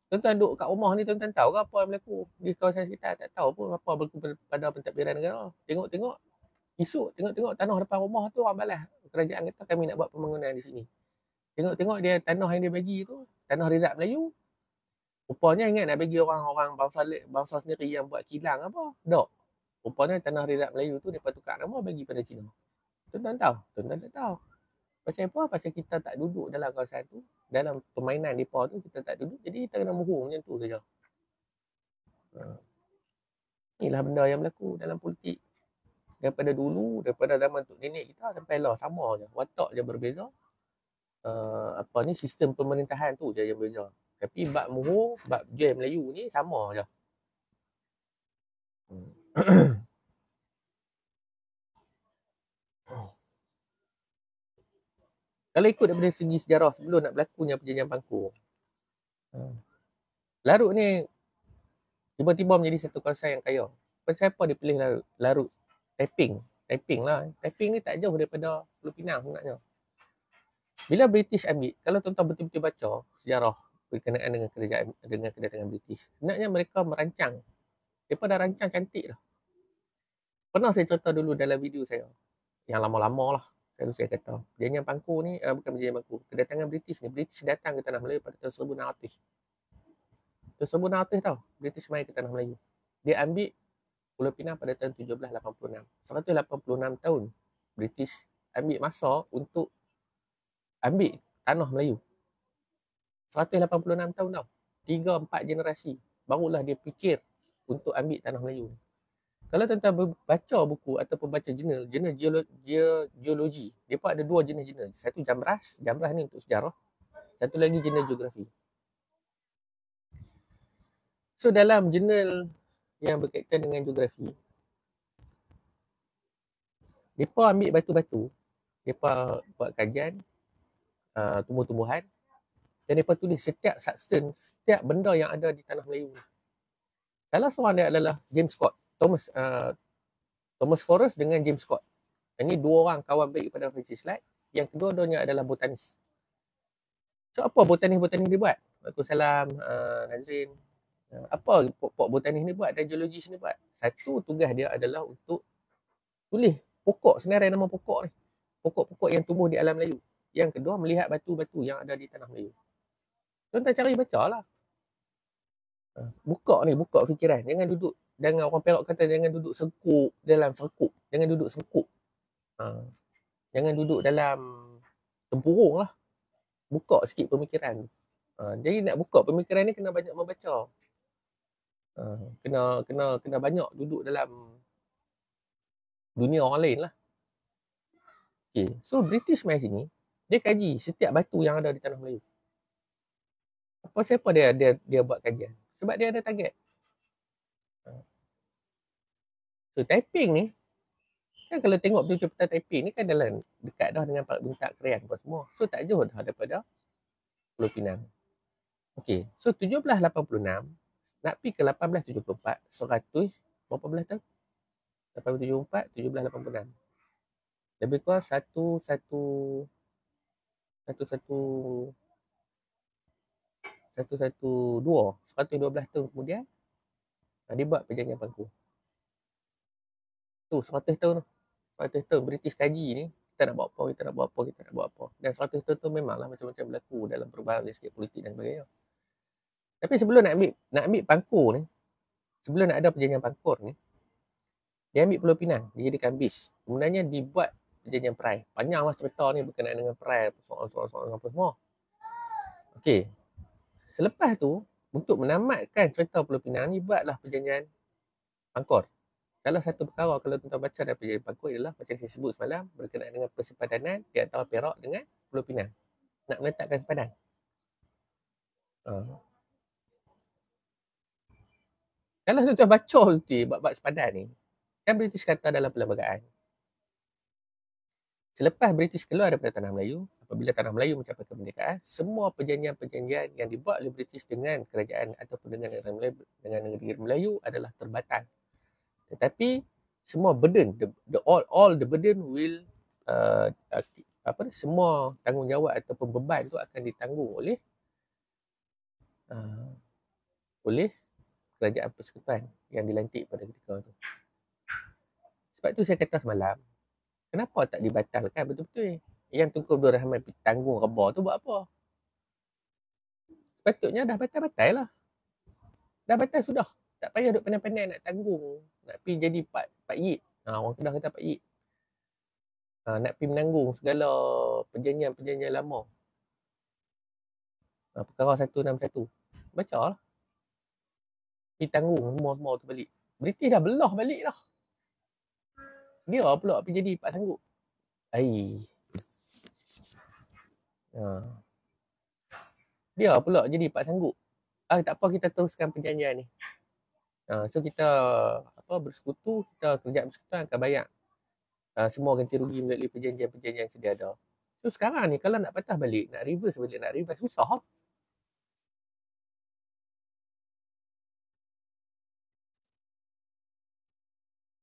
[SPEAKER 1] Tuan-tuan duduk kat rumah ni, tuan-tuan tahu ke apa yang berlaku di kawasan kita? Tak tahu pun apa berlaku pada pentadbiran negara. Tengok-tengok. Esok tengok-tengok tanah depan rumah tu orang balas. Kerajaan kata kami nak buat pembangunan di sini. Tengok-tengok dia tanah yang dia bagi tu, tanah Rizal Melayu. Rupanya ingat nak bagi orang-orang bangsa sendiri yang buat kilang apa? Tak. Rupanya tanah Rizal Melayu tu dia tukar nama bagi pada Cina. Tuan-tuan tahu? Tuan-tuan tak tahu. Pasal apa? Pasal kita tak duduk dalam kawasan tu. Dalam permainan mereka tu kita tak duduk. Jadi kita kena murung macam tu saja. Inilah benda yang berlaku dalam politik. Daripada dulu, daripada zaman tok nenek kita sampai lah sama je. Watak je berbeza. Sistem pemerintahan tu je yang berbeza. Tapi bab murung, bab jual Melayu ni sama je. Kalau ikut daripada segi sejarah sebelum nak berlakunya perjanjian Pangku, Larut ni tiba-tiba menjadi satu kawasan yang kaya. Siapa dia pilih Larut? Larut. Taiping lah. Taiping ni tak jauh daripada Pulau Pinang sebenarnya. Bila British ambil, kalau tuan-tuan betul-betul baca sejarah berkenaan dengan kedatangan British, sebenarnya mereka merancang Mereka dah rancang cantik dah. Pernah saya cerita dulu dalam video saya. Yang lama-lama lah. Saya kata. Perjanjian Pangku ni, bukan perjanjian Pangku. Kedatangan British ni. British datang ke Tanah Melayu pada tahun 1600. Tahun 1600 tau. British main ke Tanah Melayu. Dia ambil Pulau Pinang pada tahun 1786. 186 tahun British ambil masa untuk ambil Tanah Melayu. 186 tahun tau. 3-4 generasi. Barulah dia fikir untuk ambil Tanah Melayu. Kalau tuan-tuan baca buku ataupun baca jurnal geologi, dia pun ada 2 jenis jurnal. Satu Jamras ni untuk sejarah. Satu lagi jurnal geografi. So dalam jurnal yang berkaitan dengan geografi, mereka ambil batu-batu, mereka buat kajian tumbuh-tumbuhan dan mereka tulis setiap substance, setiap benda yang ada di Tanah Melayu. Salah seorang dia adalah James Scott. Thomas Forrest dengan James Scott. Ini 2 orang kawan baik pada Francis Light. Yang kedua-duanya adalah botanis. So apa botanis-botanis dia buat? Waalaikumsalam, Nazrin. Apa pokok botanis ni buat dan geologis ni buat? Satu tugas dia adalah untuk tulis pokok, senarai nama pokok ni. Pokok-pokok yang tumbuh di alam Melayu. Yang kedua, melihat batu-batu yang ada di Tanah Melayu. Tuan-tuan cari baca lah. Buka fikiran. Jangan orang Perak kata jangan duduk sengkuk dalam serkup. Jangan duduk sengkuk. Jangan duduk dalam tempurung lah. Buka sikit pemikiran. Jadi nak buka pemikiran ni kena banyak membaca. Kena banyak duduk dalam dunia orang lain lah. Okay. So British main sini, dia kaji setiap batu yang ada di Tanah Melayu. Siapa dia buat kajian? Sebab dia ada target. So typing ni, kan kalau tengok betul-betul peta typing ni kan dalam dekat dah dengan bentak krayon apa semua. So tak jauh dah daripada Pulau Pinang. Okay, so 1786 nak pergi ke 1874, 100 berapa belas tahun? 1874, 1786. Lebih kurang 112 tahun kemudian dia buat perjanjian Pangku. Tu 100 tahun 100 tahun British kaji ni, kita nak buat apa. Dan 100 tahun tu memanglah macam-macam berlaku dalam perubahan landscape politik dan sebagainya. Tapi sebelum nak ambil Pangku ni, sebelum nak ada perjanjian Pangkur ni, dia ambil Pulau Pinang, dia jadikan base. Sebenarnya dibuat perjanjian Perai. Panjanglah cerita ni berkenaan dengan Perai, soal-soal apa semua. Okey. Selepas tu, untuk menamatkan cerita Pulau Pinang ni, buatlah perjanjian Pangkor. Salah satu perkara kalau tuan-tuan baca dalam perjanjian Pangkor ialah macam saya sebut semalam, berkenaan dengan persepadanan di antara Perak dengan Pulau Pinang. Nak meletakkan sepadan. Kalau tuan-tuan baca bab sepadan ni, kan British kata dalam perlembagaan, selepas British keluar daripada Tanah Melayu, apabila Tanah Melayu mencapai kemerdekaan, semua perjanjian-perjanjian yang dibuat oleh British dengan kerajaan ataupun dengan negeri Melayu adalah terbatal. Tetapi semua burden, all the burden will semua tanggungjawab ataupun beban tu akan ditanggung oleh kerajaan persekutuan yang dilantik pada ketika tu. Sebab tu saya kata semalam, kenapa tak dibatalkan betul-betul? Yang Tunku Abdul Rahman tanggung reba tu buat apa? Sepatutnya dah batal-batal lah. Dah batal sudah. Tak payah duk pandai-pandai nak tanggung. Nak pergi jadi Pak Yip. Orang Kedah kata Pak Yip. Nak pergi menanggung segala perjanjian-perjanjian lama. Perkara 161. Baca lah. Pergi tanggung semua tu balik. British dah belah balik dah. Dia pula pergi jadi Pak Sanggup. Dia pula jadi Pak Sanggup. Tak apa, kita teruskan perjanjian ni. So kita bersekutu, kita kerajaan persekutuan akan bayar semua ganti rugi melalui perjanjian-perjanjian yang sedia ada. So sekarang ni kalau nak patah balik, nak reverse susah.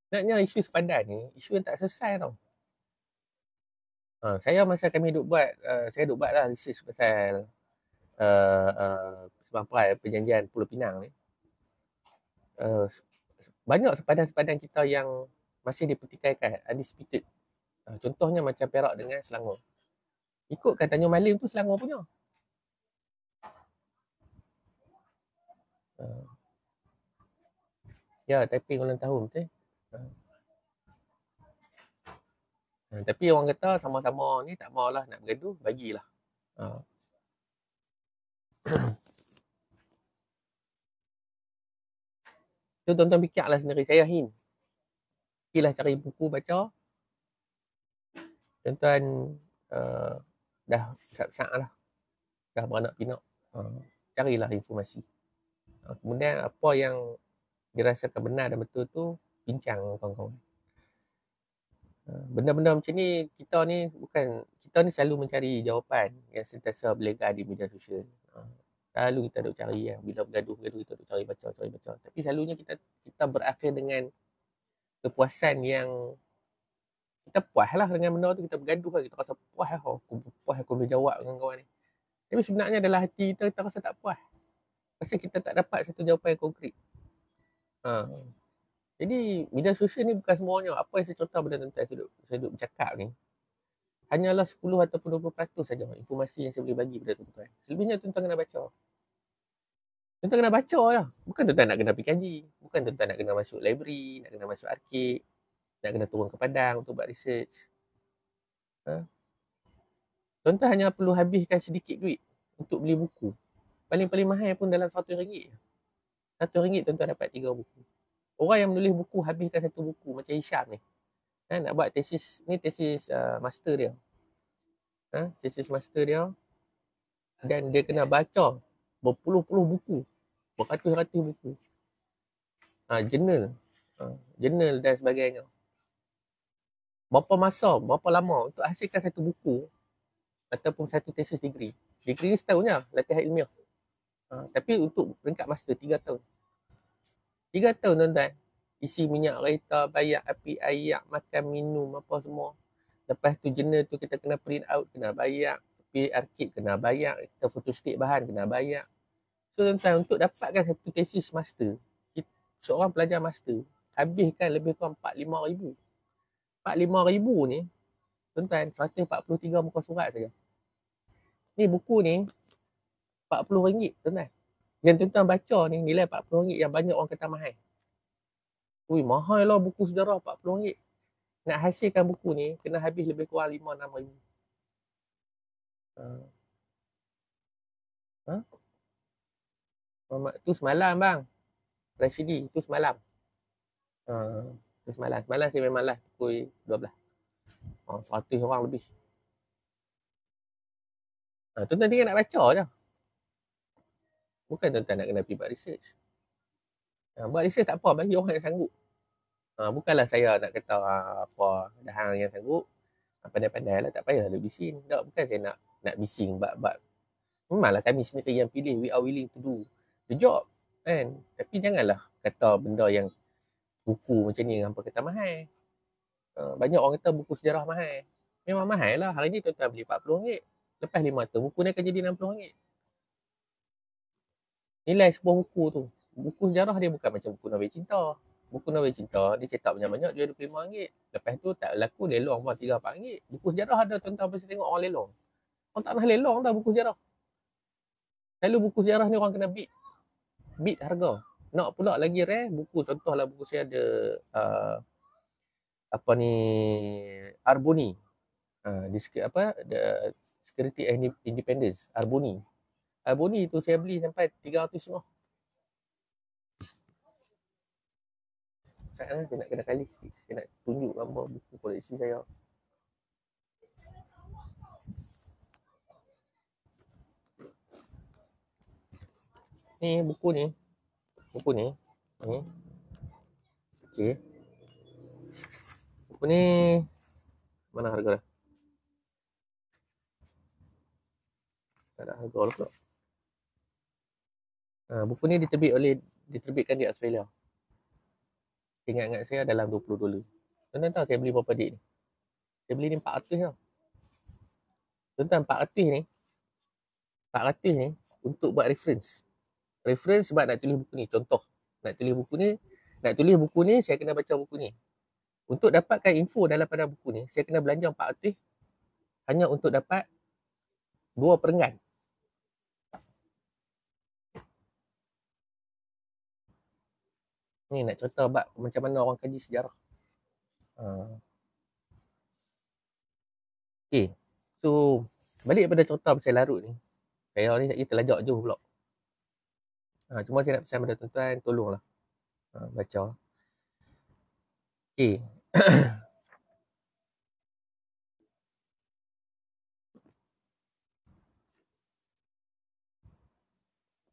[SPEAKER 1] Naknya isu sepadan ni, isu yang tak selesai tau. Saya masa kami duk buat, saya duk buat lah research pasal Sebang Perai, perjanjian Pulau Pinang ni. banyak sepadan-sepadan kita yang masih dipertikaikan, undisputed. Contohnya macam Perak dengan Selangor. Ikutkan Tanjung Malim tu Selangor punya. Ya, typing ulang tahun betul. Tapi orang kata sama-sama ni tak maulah nak bergaduh, bagilah. Tu tuan-tuan fikirlah sendiri. Saya hin. Pergilah cari buku baca. Tuan-tuan dah besar-besar lah. Dah beranak pinak. Carilah informasi. Kemudian apa yang dirasakan benar dan betul tu, bincang kawan-kawan. Benda-benda macam ni, kita ni selalu mencari jawapan yang sentiasa berlegar di media sosial. Selalu kita duk cari bila bergaduh kita duk cari baca. Tapi selalunya kita berakhir dengan kepuasan yang kita puas lah dengan benda tu, kita bergaduh lah, kita rasa puas lah, aku boleh jawab dengan kawan ni. Tapi sebenarnya dalam hati kita rasa tak puas. Pasal kita tak dapat satu jawapan yang konkret. Jadi media sosial ni bukan semuanya. Apa yang saya contoh benda tuan-tuan saya duk bercakap ni, hanyalah 10 ataupun 20% saja informasi yang saya boleh bagi pada tuan-tuan. Selebihnya tuan-tuan kena baca. Tuan-tuan kena baca lah. Bukan tuan-tuan nak kena pergi kaji. Bukan tuan-tuan nak kena masuk library, nak kena masuk arkib, nak kena turun ke padang untuk buat research. Tuan-tuan hanya perlu habiskan sedikit duit untuk beli buku. Paling-paling mahal pun dalam RM100. RM1 tuan-tuan dapat 3 buku. Orang yang menulis buku habiskan satu buku macam Hisham ni. Nak buat tesis, ni tesis master dia. Tesis master dia. Dan dia kena baca berpuluh-puluh buku. Beratus-ratus buku. Jurnal dan sebagainya. Berapa masa, berapa lama untuk hasilkan satu buku ataupun satu tesis degree. Degree setahun je, latihan ilmiah. Tapi untuk peringkat master 3 tahun. 3 tahun tuan-tuan. Isi minyak kereta, bayar api, air, makan, minum, apa semua. Lepas tu jurnal tu kita kena print out, kena bayar. Pergi arkib kena bayar. Kita photostat bahan kena bayar. So tuan-tuan, untuk dapatkan satu tesis master, seorang pelajar master habiskan lebih kurang 45,000. 45,000 ni, tuan-tuan, 143 muka surat saja. Ni buku ni RM40 tuan-tuan. Yang tuan-tuan baca ni nilai RM40 yang banyak orang kata mahal. Mahal lah buku sejarah RM40. Nak hasilkan buku ni kena habis lebih kurang 5-6 ribu. Tu semalam bang. Rashidi, tu semalam. Tu semalam. Semalam saya memang live pukul 12. 100 orang lebih. Tuan-tuan tinggal nak baca je. Bukan tuan-tuan nak kena pergi buat research. Buat research tak apa, bagi orang yang sanggup. Bukanlah saya nak kata apa dah hang yang sanggup. Pandai-pandai lah, tak payah lalu bising. Tak, bukan saya nak bising bab. Memanglah kami sendiri yang pilih, we are willing to do the job. Kan? Tapi janganlah kata benda yang buku macam ni hampa kata mahal. Banyak orang kata buku sejarah mahal. Memang mahal lah. Hari ni tuan-tuan beli RM40. Lepas 5 tahun, buku ni akan jadi RM60. Nilai sebuah buku tu. Buku sejarah dia bukan macam buku novel cinta. Buku novel cinta, dia cetak banyak-banyak, dia RM25. Lepas tu tak laku, lelong pun RM3-4. Buku sejarah ada tuan-tuan pasti tengok orang lelong. Orang tak pernah lelong dah buku sejarah. Selalu buku sejarah ni orang kena beat. Beat harga. Nak pula lagi rare, buku contohlah buku saya ada Arboni. The Security and Independence, Arboni. Arboni tu saya beli sampai 300 semua. Saya nak kena kali sikit. Saya nak tunjuk gambar buku koleksi saya. Ni buku ni. Ni. Okey. Buku ni mana harga dah? Tak ada harga lah pula. Buku ni diterbitkan di Australia. Ingat-ingat saya dalam $20. Tuan-tuan tahu saya beli berapa dik ni? Saya beli ni 400 tau. Tuan-tuan 400 ni untuk buat reference. Reference sebab nak tulis buku ni. Contoh. Nak tulis buku ni, Nak tulis buku ni, saya kena baca buku ni. Untuk dapatkan info dalam pada buku ni, saya kena belanja 400 hanya untuk dapat 2 perenggan. Ni nak cerita bab macam mana orang kaji sejarah. Okay. So, balik pada cerita pasal Larut ni. Saya ni tak terlajak jauh pula. Cuma saya nak pesan pada tuan-tuan, tolonglah baca. Okay.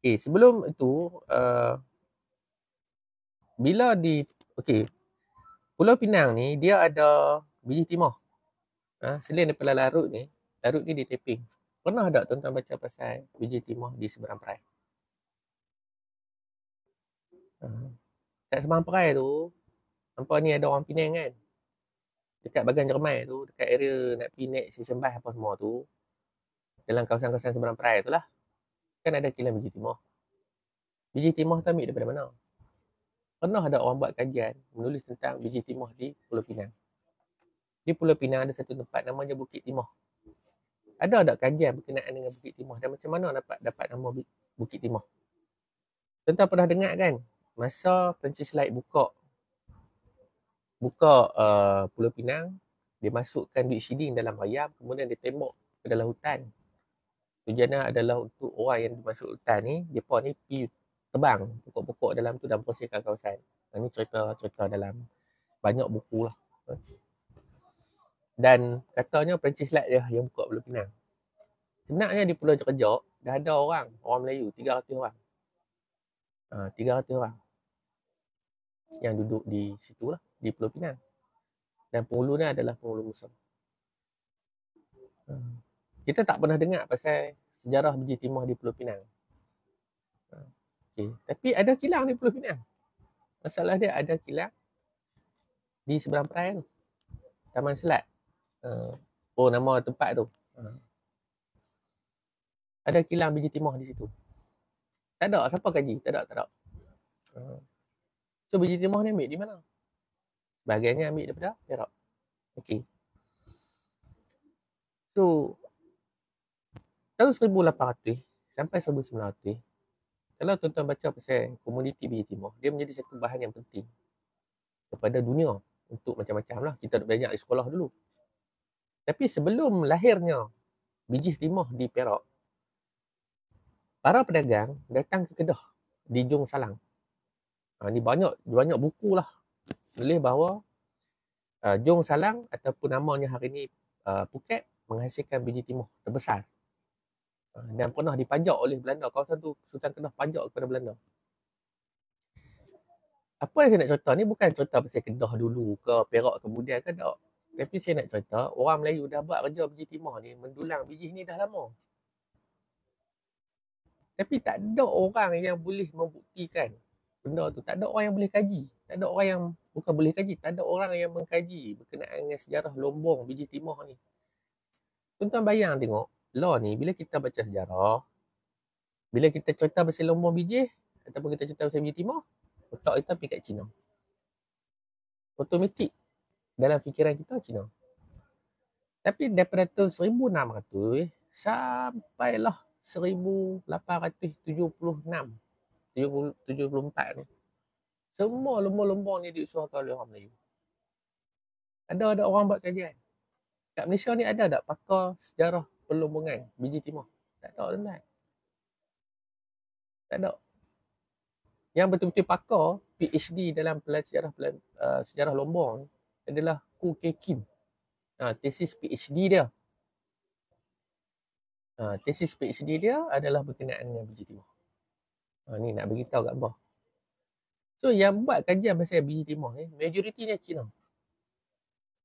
[SPEAKER 1] Okay, sebelum itu, bila di, okay, Pulau Pinang ni, dia ada biji timah. Selain daripada Larut ni di taping. Pernah tak tuan-tuan baca pasal biji timah di seberang perai? Kat seberang perai tu, nampak ni ada orang Penang kan? Dekat bahagian Jerman tu, dekat area nak pergi naik Station Bus apa semua tu, dalam kawasan-kawasan seberang perai tu lah, kan ada kilang biji timah. Biji timah tu ambil daripada mana? Pernah ada orang buat kajian menulis tentang biji timah di Pulau Pinang. Di Pulau Pinang ada satu tempat namanya Bukit Timah. Ada tak kajian berkenaan dengan Bukit Timah dan macam mana dapat nama Bukit Timah? Tuan-tuan pernah dengar kan? Masa Francis Light buka Pulau Pinang, dia masukkan duit shilling dalam ayam, kemudian dia tembak ke dalam hutan. Tujuannya adalah untuk orang yang masuk hutan ni, mereka ni pergi tebang pokok-pokok dalam tu dan bersihkan kawasan. Ini cerita dalam banyak buku lah. Dan katanya Francis Light dia yang buka Pulau Pinang. Sebenarnya di Pulau Jerejak dah ada orang Melayu, 300 orang. 300 orang yang duduk di situ lah, di Pulau Pinang. Dan penghulunya adalah penghulu Muslim. Kita tak pernah dengar pasal sejarah biji timah di Pulau Pinang. Okay. Tapi ada kilang di Pulau Pinang. Masalah dia ada kilang di seberang perai tu. Taman Selat. Nama tempat tu. Ada kilang biji timah di situ. Tak ada. Siapa kaji? Tak ada. So biji timah ni ambil di mana? Bahagiannya ambil daripada Perak. Okay. So, tahun 1800 sampai 1900, kalau tuan-tuan baca pasal komoditi biji timah, dia menjadi satu bahan yang penting kepada dunia untuk macam-macam lah. Kita dah belajar di sekolah dulu. Tapi sebelum lahirnya biji timah di Perak, para pedagang datang ke Kedah di Jung Salang. Ni banyak buku lah tulis bahawa Jung Salang ataupun namanya hari ni Phuket menghasilkan biji timah terbesar. Dan pernah dipajak oleh Belanda. Kawasan tu Sultan Kedah pajak kepada Belanda. Apa yang saya nak cerita ni bukan cerita pasal Kedah dulu ke Perak kemudian ke tak. Tapi saya nak cerita orang Melayu dah buat kerja biji timah ni, mendulang biji ni dah lama. Tapi tak ada orang yang boleh membuktikan benda tu. Tak ada orang yang boleh kaji. Tak ada orang yang, bukan boleh kaji, tak ada orang yang mengkaji berkenaan dengan sejarah lombong biji timah ni. Tuan-tuan bayang tengok, law ni bila kita baca sejarah, bila kita cerita pasal lombong biji ataupun kita cerita pasal biji timah, otak kita pergi kat China. Automatik dalam fikiran kita China. Tapi daripada tahun 1600 sampailah 1876, 74 tu, semua lombong-lombong ni diusahakan oleh orang Melayu. Ada orang buat kajian. Kat Malaysia ni ada tak pakar sejarah perlombongan biji timah? Tak ada, tuan-tuan. Tak ada. Yang betul-betul pakar PhD dalam sejarah lombong adalah Ku K. Kim. Tesis PhD dia. Tesis PhD dia adalah berkenaan dengan biji timah. Ni nak beritahu kat bawah. So yang buat kajian pasal biji timah ni, majoritinya Cina.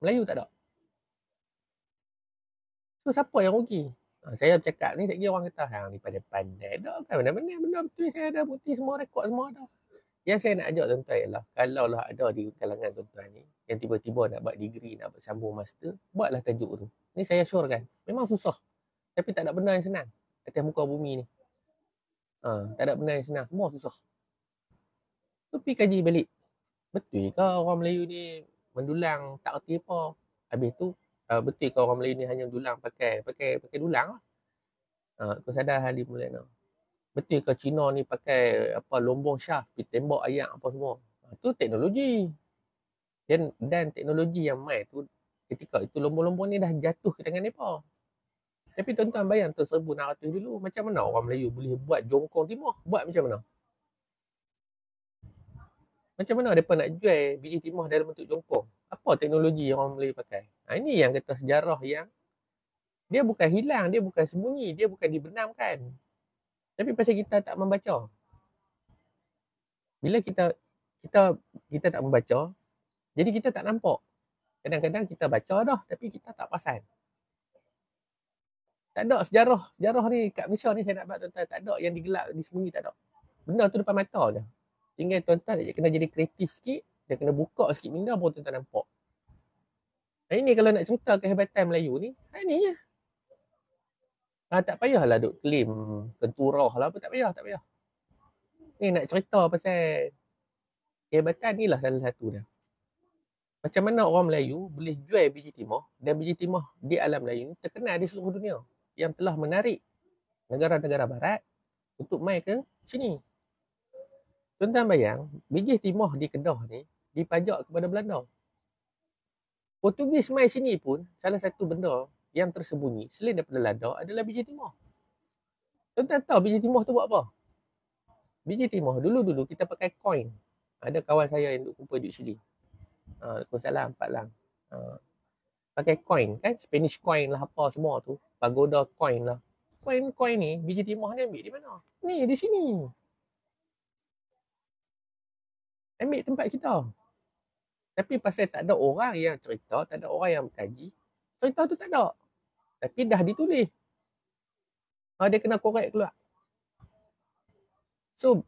[SPEAKER 1] Melayu tak ada. So siapa yang rugi? Saya bercakap ni, tak kira orang kata, ni pandai-pandai. Tak kan, benda-benda betul. Saya ada bukti semua, rekod semua ada. Yang saya nak ajak tuan-tuan ialah, kalau lah ada di kalangan tuan-tuan ni, yang tiba-tiba nak buat degree, nak buat sambung master, buatlah tajuk tu. Ni saya syorkan, memang susah. Tapi tak ada benda yang senang atas muka bumi ni. Tak ada benda yang senang, semua susah. So, pergi kaji balik. Betul ke orang Melayu ni mendulang tak erti apa? Habis tu betul ke orang Melayu ni hanya dulang pakai dulang lah. Kau sadar hal ni mulai no. Betul ke Cina ni pakai apa lombong syaf, pergi tembak ayak apa semua. Tu teknologi. Dan teknologi yang mai tu ketika itu lombong-lombong ni dah jatuh ke tangan mereka. Tapi tuan-tuan bayang tu 1600 dulu macam mana orang Melayu boleh buat jongkong timur? Buat macam mana? Macam mana mereka nak jual biji timah dalam bentuk jongkong? Apa teknologi yang orang Melayu pakai? Ini yang kata sejarah yang dia bukan hilang, dia bukan sembunyi, dia bukan dibenamkan. Tapi pasal kita tak membaca. Bila kita tak membaca, jadi kita tak nampak. Kadang-kadang kita baca dah tapi kita tak perasan. Tak ada sejarah ni kat Malaysia ni saya nak buat tuan-tuan, tak ada yang digelak, disembunyi, tak ada. Benda tu depan mata je. Tinggal tuan-tuan kena jadi kreatif sikit, dan kena buka sikit minda baru tuan-tuan nampak. Ini kalau nak cerita kehebatan Melayu ni, ini je. Tak payahlah duk claim kenturah lah apa, tak payah. Ni nak cerita pasal kehebatan ni lah salah satu dah. Macam mana orang Melayu boleh jual biji timah, dan biji timah di alam Melayu ni terkenal di seluruh dunia, yang telah menarik negara-negara barat untuk mai ke sini. Tuan-tuan bayang, biji timah di Kedah ni dipajak kepada Belanda. Portugis mai sini pun, salah satu benda yang tersembunyi selain daripada lada adalah biji timah. Tuan-tuan tahu biji timah tu buat apa? Biji timah, dulu-dulu kita pakai coin. Ada kawan saya yang duk kumpul duit Chile. Waalaikumsalam, Pak Lang. Pakai coin kan, Spanish coin lah apa semua tu. Pagoda coin lah. Coin ni, biji timah ni ambil di mana? Ni, di sini. Ambil tempat kita. Tapi pasal tak ada orang yang cerita, tak ada orang yang mengkaji, cerita tu tak ada. Tapi dah ditulis. Dia kena korek keluar. So,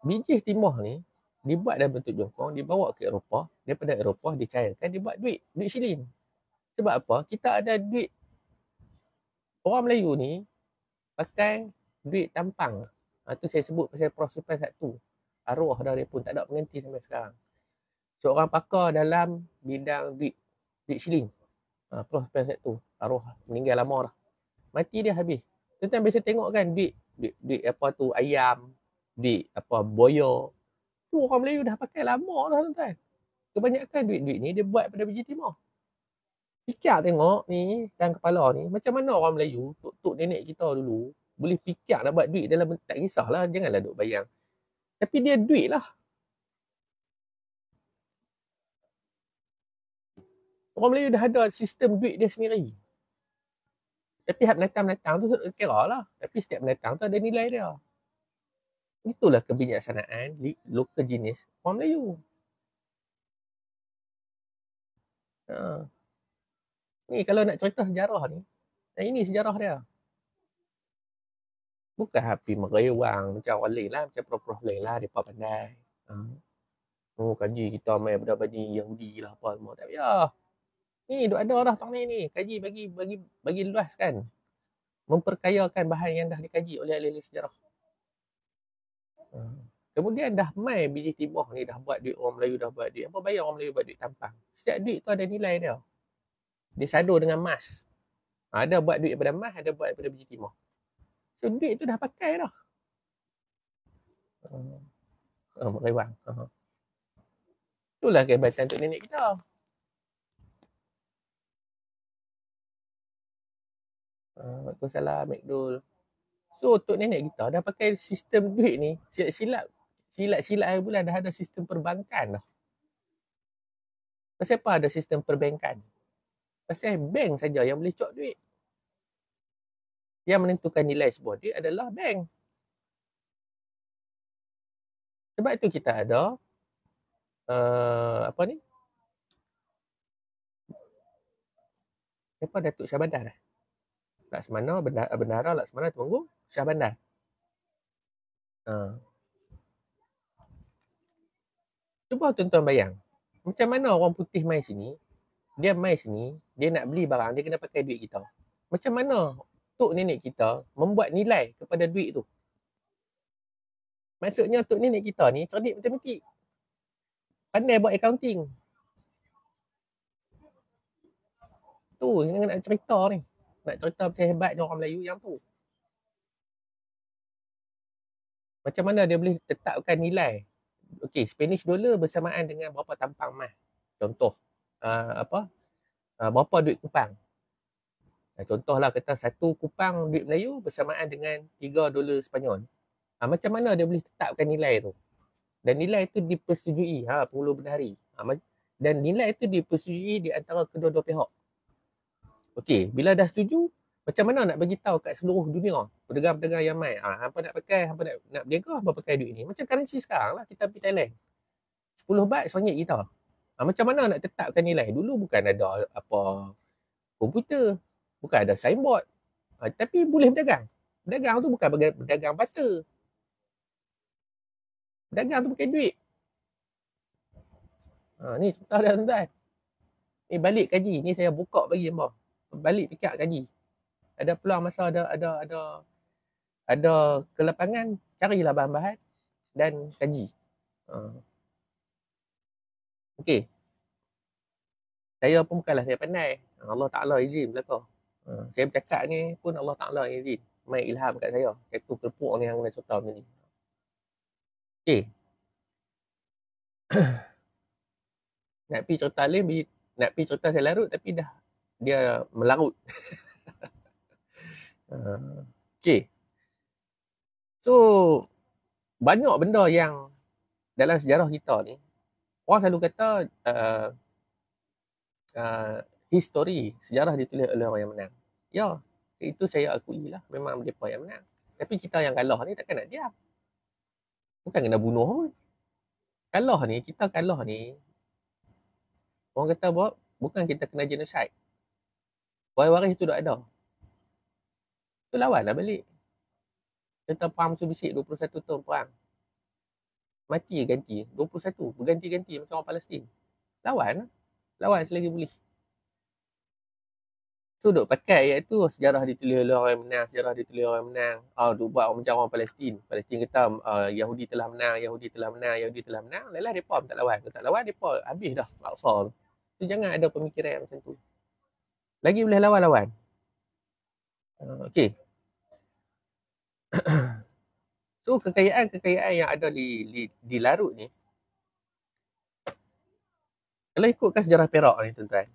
[SPEAKER 1] biji timah ni dibuat dalam bentuk jongkong, dibawa ke Eropah, daripada Eropah dicairkan, dibuat duit shilling. Sebab apa? Kita ada duit. Orang Melayu ni pakai duit tampang. Tu saya sebut pasal Prof. Sultan satu. Arwah dah dia pun tak ada pengganti sampai sekarang. Seorang pakar dalam bidang duit shilling. Prof. Sultan satu. Arwah meninggal lama dah. Mati dia habis. Tuan-tuan biasa tengok kan duit apa tu, ayam, duit apa, boyo. Tu orang Melayu dah pakai lama dah tuan-tuan. Kebanyakan duit-duit ni dia buat pada biji timah. Fikir tengok ni dalam kepala ni, macam mana orang Melayu, tok-tok nenek kita dulu boleh fikir nak buat duit dalam, tak kisahlah, janganlah duk bayang. Tapi dia duit lah. Orang Melayu dah ada sistem duit dia sendiri. Tapi hak menatang-menatang tu kira lah. Tapi setiap menatang tu ada nilai dia. Itulah kebijaksanaan local genius orang Melayu. Ni kalau nak cerita sejarah ni, ini sejarah dia. Bukan happy merewang macam orang lain lah, macam prof-prof lain lah, mereka pandai. Kaji kita main benda-benda Yahudi lah apa semua. Tak payah. Ni duk ada dah tang ni. Kaji bagi luas kan. Memperkayakan bahan yang dah dikaji oleh ahli-ahli sejarah. Kemudian dah mai biji timah ni dah buat duit, orang Melayu dah buat duit. Apa bayar orang Melayu buat duit tampang? Setiap duit tu ada nilai dia. Dia sadur dengan emas. Ada buat duit daripada emas, ada buat daripada biji timah. So duit tu dah pakai dah. Merewang. Itulah kehebatan untuk nenek kita. Waalaikumsalam, McDul. So untuk nenek kita dah pakai sistem duit ni, silat-silat bulan dah ada sistem perbankan dah. Pasal apa ada sistem perbankan? Pasal bank saja yang boleh cok duit. Yang menentukan nilai sebuah duit adalah bank. Sebab itu kita ada apa ni? Siapa Datuk Shah Bandar? Laksamana Bendahara Laksamana Temenggung Shah Bandar. Cuba tuan-tuan bayang. Macam mana orang putih mai sini, dia mai sini, dia nak beli barang, dia kena pakai duit kita. Macam mana tok nenek kita membuat nilai kepada duit tu? Maksudnya tok nenek kita ni cerdik matematik. pandai buat accounting. Tu yang nak cerita ni. Nak cerita pasal hebatnya orang Melayu yang tu. Macam mana dia boleh tetapkan nilai. Okey, Spanish dollar bersamaan dengan berapa tampang emas. Contoh, berapa duit kupang. Contohlah kata 1 kupang duit Melayu bersamaan dengan 3 dolar Sepanyol. Macam mana dia boleh tetapkan nilai tu? Dan nilai itu dipersetujui penghulu bendahari. Dan nilai itu dipersetujui di antara kedua-dua pihak. Okey, bila dah setuju, macam mana nak bagi tahu kat seluruh dunia, pedagang-pedagang yang mai, hampa nak pakai, hampa nak berniaga, hampa pakai duit ni. Macam currency sekarang lah, kita pergi Thailand. 10 baht, RM1 kita. Macam mana nak tetapkan nilai? Dulu bukan ada apa komputer, bukan ada signboard. Tapi boleh berdagang. Berdagang tu bukan berdagang butter. Berdagang tu pakai duit. Ni contoh dia tuan-tuan. Ni balik kaji. Ni saya buka bagi hamba. Balik dekat kaji. Ada peluang masa ada kelapangan, carilah bahan-bahan dan kaji. Okey. Saya pun bukanlah saya pandai. Allah Ta'ala izin belakang. Saya bercakap ni pun Allah Ta'ala izin. Mai ilham kat saya. Satu kelepuk ni yang nak cerita macam ni. Okey. Nak pergi cerita lain, nak pergi cerita saya larut tapi dah dia melarut. Okey. So, banyak benda yang dalam sejarah kita ni, orang selalu kata history, sejarah ditulis oleh orang yang menang. Ya, itu saya akui lah. Memang mereka yang menang. Tapi kita yang kalah ni takkan nak diam. Bukan kena bunuh pun. Kita kalah ni, orang kata bukan kita kena genocide. Waris-waris tu dah ada. Tu lawan lah balik. Kita perang musuh bisik 21 tahun perang. Mati ganti. 21. Berganti-ganti macam orang Palestin. Lawan lah. Lawan selagi boleh. So duk pakai ayat tu, sejarah ditulis oleh orang yang menang, sejarah ditulis orang yang menang. Duk buat macam orang Palestin. Palestin kata Yahudi telah menang, Yahudi telah menang, Yahudi telah menang. Lelah mereka tak lawan. Kalau tak lawan, mereka habis dah Al-Aqsa tu. So jangan ada pemikiran yang macam tu. Lagi boleh lawan-lawan. Okey. So kekayaan yang ada di Larut ni, kalau ikutkan sejarah Perak ni tuan-tuan,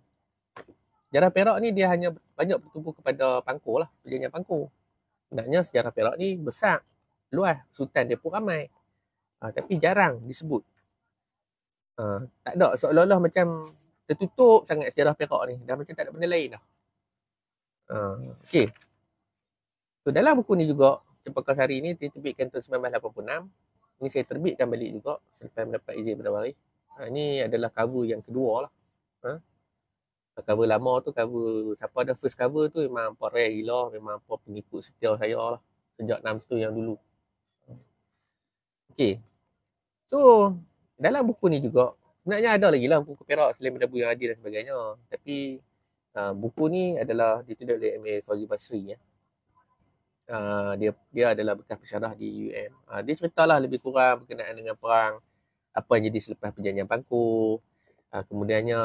[SPEAKER 1] sejarah Perak ni dia hanya banyak bertumpu kepada Pangkor lah, perjanjian Pangkor. Sebenarnya sejarah Perak ni besar, luas, sultan dia pun ramai. Tapi jarang disebut. Tak ada, seolah-olah macam tertutup sangat sejarah Perak ni. Dah macam tak ada benda lain dah. Okey. So dalam buku ni juga, Cempaka Sari ni diterbitkan tahun 1986. Ni saya terbitkan balik juga selepas mendapat izin daripada waris. Ini adalah cover yang kedua lah. Cover lama tu, cover siapa ada first cover tu memang apa rare gila, memang apa pengikut setia saya lah. Sejak 6 tu yang dulu. Okey. So, dalam buku ni juga, sebenarnya ada lagi lah buku Perak selain Benda Buyung Adi dan sebagainya. Tapi buku ni adalah ditulis oleh M.A. Fauzi Basri ya. Dia adalah bekas pensyarah di UM. Dia ceritalah lebih kurang berkenaan dengan perang, apa yang jadi selepas perjanjian Pangkor. Kemudiannya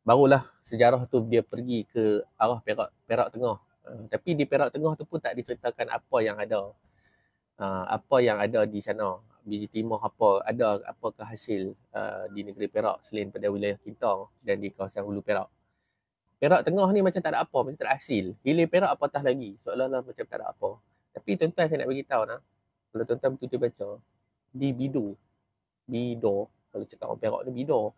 [SPEAKER 1] barulah sejarah tu dia pergi ke arah Perak Tengah. Tapi di Perak Tengah tu pun tak diceritakan apa yang ada di sana. Biji timah apakah hasil di negeri Perak selain pada wilayah Kintong dan di kawasan Hulu Perak. Perak Tengah ni macam tak ada apa, macam tak ada hasil. Hilir Perak apatah lagi, seolah-olah macam tak ada apa. Tapi tuan-tuan saya nak bagi tahu nah, kalau tuan-tuan betul-betul baca, di Bido, kalau cakap orang Perak ni Bido.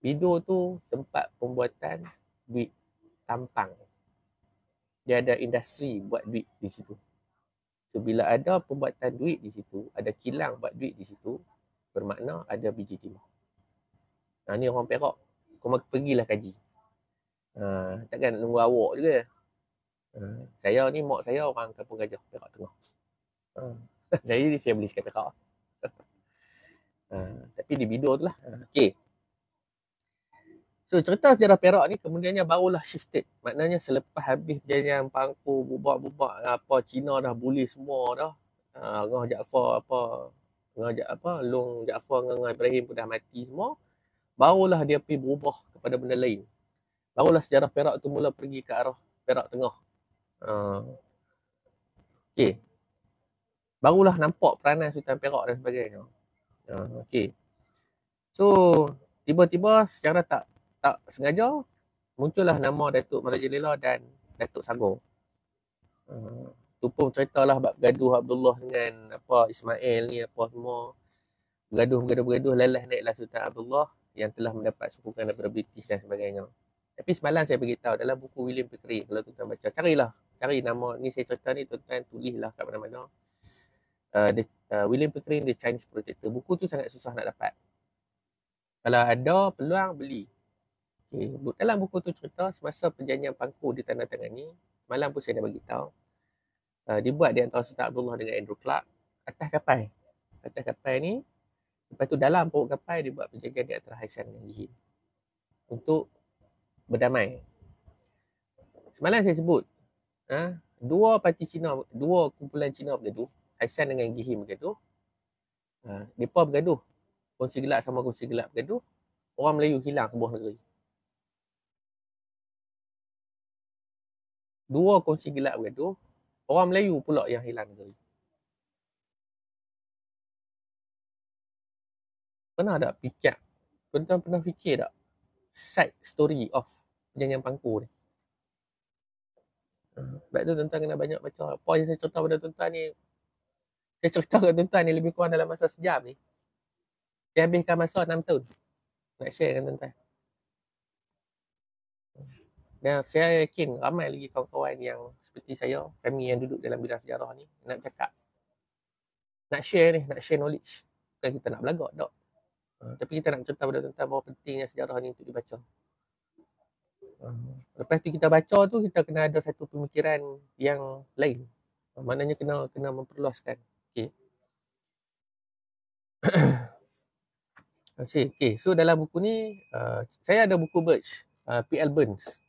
[SPEAKER 1] Bido tu tempat pembuatan duit tampang. Dia ada industri buat duit di situ. So bila ada pembuatan duit di situ, ada kilang buat duit di situ, bermakna ada biji timah. Ni orang Perak. Kau pergilah kaji. Takkan nunggu awak juga. Saya ni, mak saya orang Kampung Gajah, Perak Tengah. Saya beli sikit Perak. Tapi di Bido tu lah. Okay. So cerita sejarah Perak ni kemudiannya barulah shifted. Maknanya selepas habis perjanjian Pangkor, bubak-bubak apa, Cina dah boleh semua dah. Ngah Jaafar apa, Long Jaafar dengan Ibrahim pun dah mati semua, barulah dia pergi berubah kepada benda lain. Barulah sejarah Perak tu mula pergi ke arah Perak Tengah. Okey. Barulah nampak peranan Sultan Perak dan sebagainya. Okey. So, tiba-tiba secara tak sengaja muncullah nama Datuk Merajalela dan Datuk Sagor. Tu pun ceritalah bab gaduh Abdullah dengan Ismail ni semua. Bergaduh, lelah naiklah Sultan Abdullah yang telah mendapat sokongan daripada British dan sebagainya. Tapi semalam saya beritahu dalam buku William Pickering, kalau tuan-tuan baca, cari nama ni, saya cerita ni, tuan-tuan tulislah kat mana-mana. William Pickering, The Chinese Protector. Buku tu sangat susah nak dapat. Kalau ada peluang, beli. Okay. Dalam buku tu cerita semasa perjanjian Pangku ditandatangani, semalam pun saya dah bagi tahu. Dibuat di antara Sultan Abdullah dengan Andrew Clark atas kapal. Atas kapal ni, lepas tu dalam perut kapal dibuat perjanjian di antara Haisan dengan Jihin untuk berdamai. Semalam saya sebut, dua parti Cina, dua kumpulan Cina bergaduh, Haisan dengan Jihin bergaduh. Mereka bergaduh, kongsi gelap sama kongsi gelap bergaduh, orang Melayu hilang sebuah negeri. Dua kongsi gelap bergaduh, orang Melayu pula yang hilang negeri. Pernah tak fikir? Tuan-tuan pernah fikir tak side story of perjanjian Pangku ni? Sebab tu tuan-tuan kena banyak baca. Apa yang saya cerita pada tuan-tuan ni, saya cerita kat tuan-tuan ni lebih kurang dalam masa sejam ni. Saya habiskan masa 6 tahun nak share dengan tuan-tuan. Dan saya yakin ramai lagi kawan-kawan yang seperti saya, kami yang duduk dalam bidang sejarah ni, nak cakap, nak share knowledge. Bukan kita nak belagak tak. Tapi kita nak cerita pada tuan-tuan bahawa pentingnya sejarah ni untuk dibaca. Lepas tu kita baca tu, kita kena ada satu pemikiran yang lain. Maknanya kena memperluaskan. Okay. Okay. So dalam buku ni, saya ada buku Birch, P.L. Burns.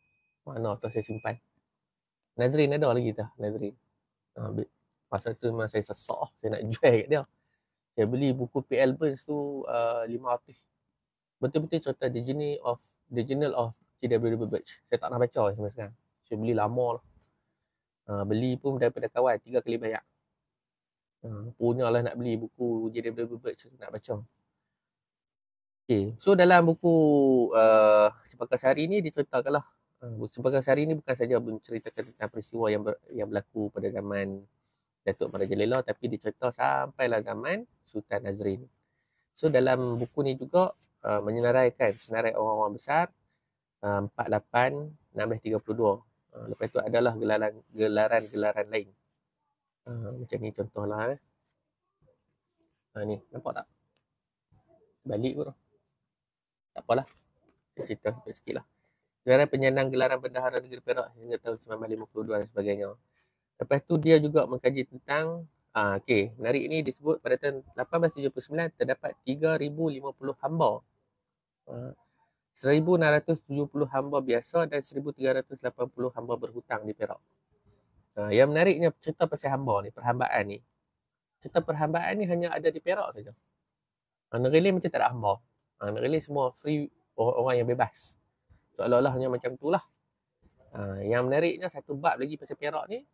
[SPEAKER 1] Mana tu saya simpan. Nazrin ada lagi tak? Nazrin. Masa tu memang saya sesak, saya nak jual kat dia. Saya beli buku P.L. Burns tu 500. Betul-betul cerita The Journal of G.W.W. Birch. Saya tak nak baca sampai sekarang. Saya beli lama lah. Beli pun daripada kawan, 3 kali bayar. Punyalah nak beli buku G.W.W. Birch, nak baca. Okay. So dalam buku Cempaka Sari ni diceritakanlah. Cempaka Sari ni bukan saja menceritakan tentang peristiwa yang berlaku pada zaman Datuk Merajalela, tapi dicerita sampailah zaman Sultan Nazrin. So dalam buku ni juga menyenaraikan senarai orang-orang besar 48, 1632. Lepas tu adalah gelaran-gelaran lain. Macam ni contohlah. Ni nampak tak? Balik pun. Tak apalah. Saya cerita sikit lah. Gelaran penyandang gelaran bendahara negeri Perak hingga tahun 1952 dan sebagainya. Lepas tu dia juga mengkaji tentang menarik ni disebut pada tahun 1879 terdapat 3,050 hamba. 1,670 hamba biasa dan 1,380 hamba berhutang di Perak. Yang menariknya cerita pasal hamba ni, perhambaan ni. Cerita perhambaan ni hanya ada di Perak saja. Negeri lain macam tak ada hamba. Negeri lain semua free, orang yang bebas. Seolah-olahnya macam tu lah. Yang menariknya satu bab lagi pasal Perak ni,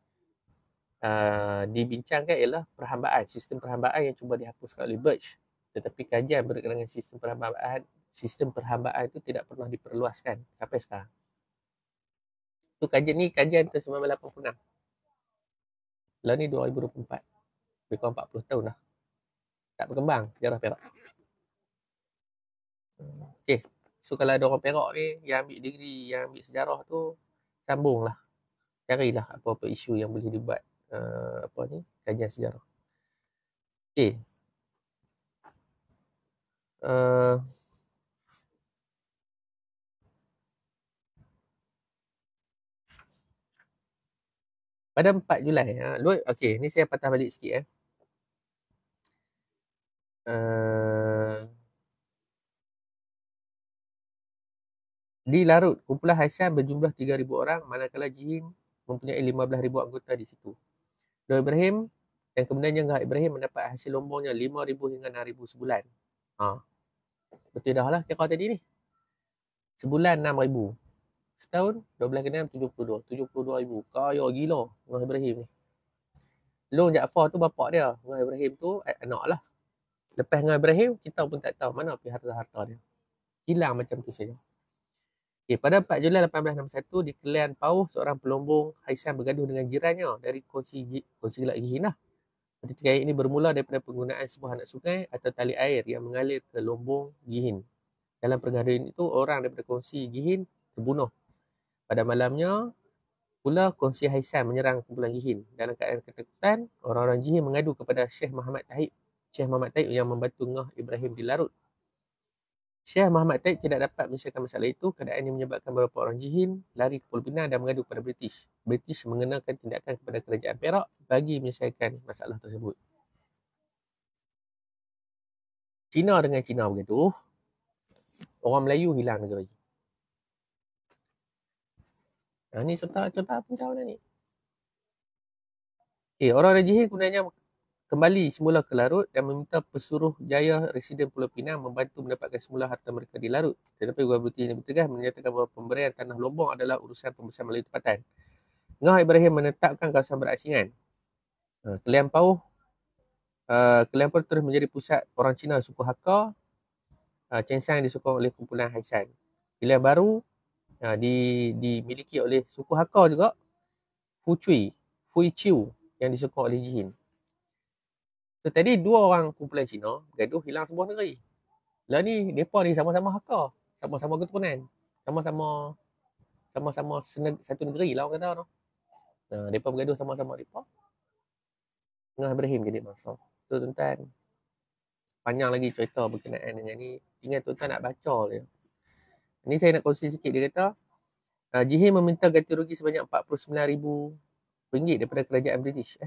[SPEAKER 1] dibincangkan ialah perhambaan, sistem perhambaan yang cuba dihapuskan oleh Birch. Tetapi kajian berkaitan dengan sistem perhambaan itu tidak pernah diperluaskan sampai sekarang. Tu kajian tahun 1986. Lah ni 2024. Lebih kurang 40 tahun dah. Tak berkembang sejarah Perak. Okay. So kalau ada orang Perak ni yang ambil degree, yang ambil sejarah tu, sambunglah. Carilah apa-apa isu yang boleh dibuat kajian sejarah. Okay. Pada 4 Julai. Okay, ni saya patah balik sikit. Di Larut, kumpulan Haisan berjumlah 3,000 orang, manakala Jihin mempunyai 15,000 anggota di situ. Dr. Ibrahim Dan kemudiannya Ngah Ibrahim mendapat hasil lombongnya 5,000 hingga 6,000 sebulan. Betul dah lah kira tadi ni. Sebulan 6,000. Setahun 12 kali 6 72,000. Kaya gila Ngah Ibrahim ni. Long Jaafar tu bapak dia. Ngah Ibrahim tu anak lah. Lepas Ngah Ibrahim, kita pun tak tahu mana pergi harta-harta dia. Hilang macam tu saja. Okay, pada 4 Julai 1861, di Kelian Pauh, seorang pelombong Haisan bergaduh dengan jirannya dari kongsi gelak gihin lah. Pertikaian ini bermula daripada penggunaan sebuah anak sungai atau tali air yang mengalir ke lombong gihin. Dalam pergaduhan itu, orang daripada kongsi gihin terbunuh. Pada malamnya, pula kongsi Haisan menyerang kumpulan gihin. Dalam keadaan ketakutan, orang-orang gihin mengadu kepada Syekh Muhammad Taib. Syekh Muhammad Taib yang membantu Ngah Ibrahim di Larut. Syekh Muhammad Taib tidak dapat menyelesaikan masalah itu. Keadaan ini menyebabkan beberapa orang jihin lari ke Pulau Pinang dan mengadu kepada British. British mengenakan tindakan kepada kerajaan Perak bagi menyelesaikan masalah tersebut. Cina dengan Cina bergaduh. Orang Melayu hilang negara lagi. Ini contoh apa macam mana ni? Orang-orang jihin kemudiannya kembali semula ke Larut dan meminta pesuruh jaya residen Pulau Pinang membantu mendapatkan semula harta mereka di Larut. Tetapi Gua British ini bertegas menyatakan bahawa pemberian tanah Lombong adalah urusan pembesaran melalui tempatan. Ngah Ibrahim menetapkan kawasan berasingan. Kelian Pauh terus menjadi pusat orang Cina suku Hakka. Cheng Sang disokong oleh kumpulan Haisan. Kelian baru dimiliki oleh suku Hakka juga, Fui Chiu yang disokong oleh Jihin. So tadi dua orang kumpulan Cina bergaduh hilang sebuah negeri. Lah ni depa ni sama-sama Hakka, sama-sama keturunan, sama-sama satu negeri lah orang kata tu. Depa bergaduh sama-sama depa. Ngah Ibrahim jadi bangsa. So tuan-tuan, panjang lagi cerita berkenaan dengan ni. Tinggal tuan-tuan nak baca je. Ni saya nak kongsi sikit. Dia kata, Jihin meminta ganti rugi sebanyak RM49,000 daripada kerajaan British.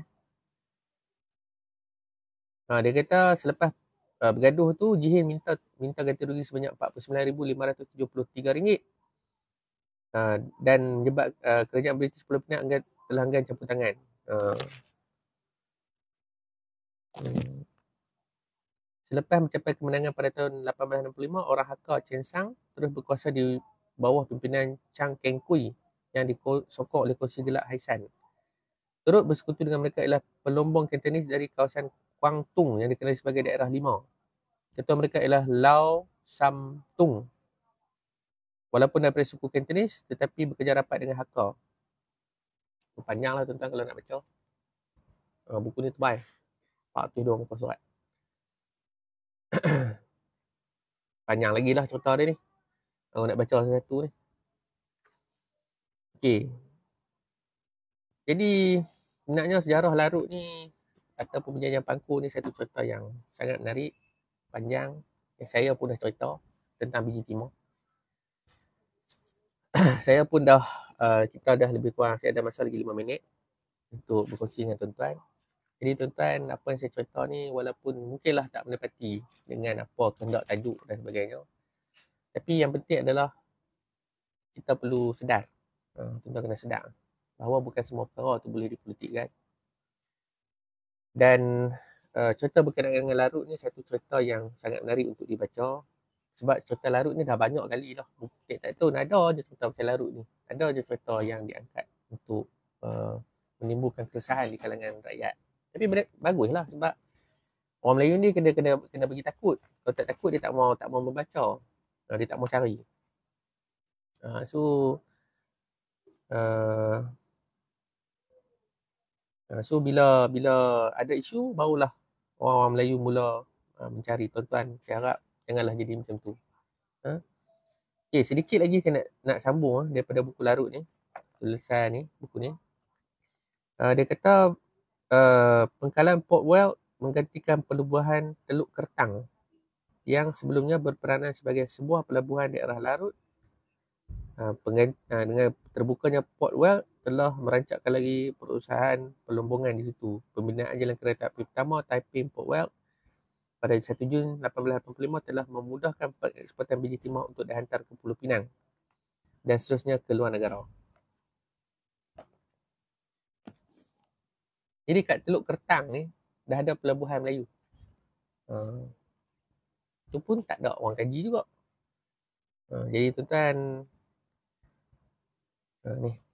[SPEAKER 1] Dia kata selepas bergaduh tu, Jihin minta ganti rugi sebanyak RM49,573. Dan menyebab kerajaan British Pulau Pinang telah enggan campur tangan. Selepas mencapai kemenangan pada tahun 1865, orang Hakka Cheng Sang terus berkuasa di bawah pimpinan Chang Keng Kui yang disokong oleh kongsi gelap Haisan. Turut bersekutu dengan mereka ialah pelombong Cantonese dari kawasan Kwangtung yang dikenali sebagai daerah 5. Ketua mereka ialah Lau Sam Tung. Walaupun daripada suku Cantonese, tetapi bekerja rapat dengan Hakka. Panjanglah tuan-tuan kalau nak baca. Buku ni tebal. 42 muka surat. Panjang lagi lah cerita dia ni. Aku nak baca satu-satu ni. Okey. Jadi, sebenarnya sejarah Larut ni ataupun Perjanjian Pangku ni satu cerita yang sangat menarik, panjang. Saya pun dah cerita tentang biji timah. Saya pun dah, kita dah lebih kurang, saya ada masa lagi 5 minit untuk berkongsi dengan tuan-tuan. Jadi tuan-tuan, apa yang saya cerita ni walaupun mungkinlah tak mendapati dengan apa kehendak tajuk dan sebagainya. Tapi yang penting adalah kita perlu sedar. Tuan-tuan kena sedar bahawa bukan semua perkara tu boleh dipolitikkan. Dan cerita berkenaan dengan Larut ni satu cerita yang sangat menarik untuk dibaca. Sebab cerita Larut ni dah banyak kali lah. Tak tahu ada je cerita pasal Larut ni. Ada je cerita yang diangkat untuk menimbulkan keresahan di kalangan rakyat. Tapi baguslah sebab orang Melayu ni kena bagi takut. Kalau tak takut dia tak mau membaca. Dia tak mau cari. So bila ada isu barulah orang Melayu mula mencari. Tuan-tuan, saya harap janganlah jadi macam tu. Okey, sedikit lagi saya nak sambung daripada buku Larut ni. Tulisan ni, buku ni. Dia kata pengkalan Port Weld menggantikan pelabuhan Teluk Kertang yang sebelumnya berperanan sebagai sebuah pelabuhan daerah Larut. Dengan terbukanya Port Weld telah merancangkan lagi perusahaan pelombongan di situ. Pembinaan jalan kereta api pertama Taiping Port Weld pada 1 Jun 1885 telah memudahkan pengeksportan biji timah untuk dihantar ke Pulau Pinang dan seterusnya ke luar negara. Jadi kat Teluk Kertang ni, dah ada pelabuhan Melayu. Tu pun tak ada orang kaji juga. Jadi tuan-tuan,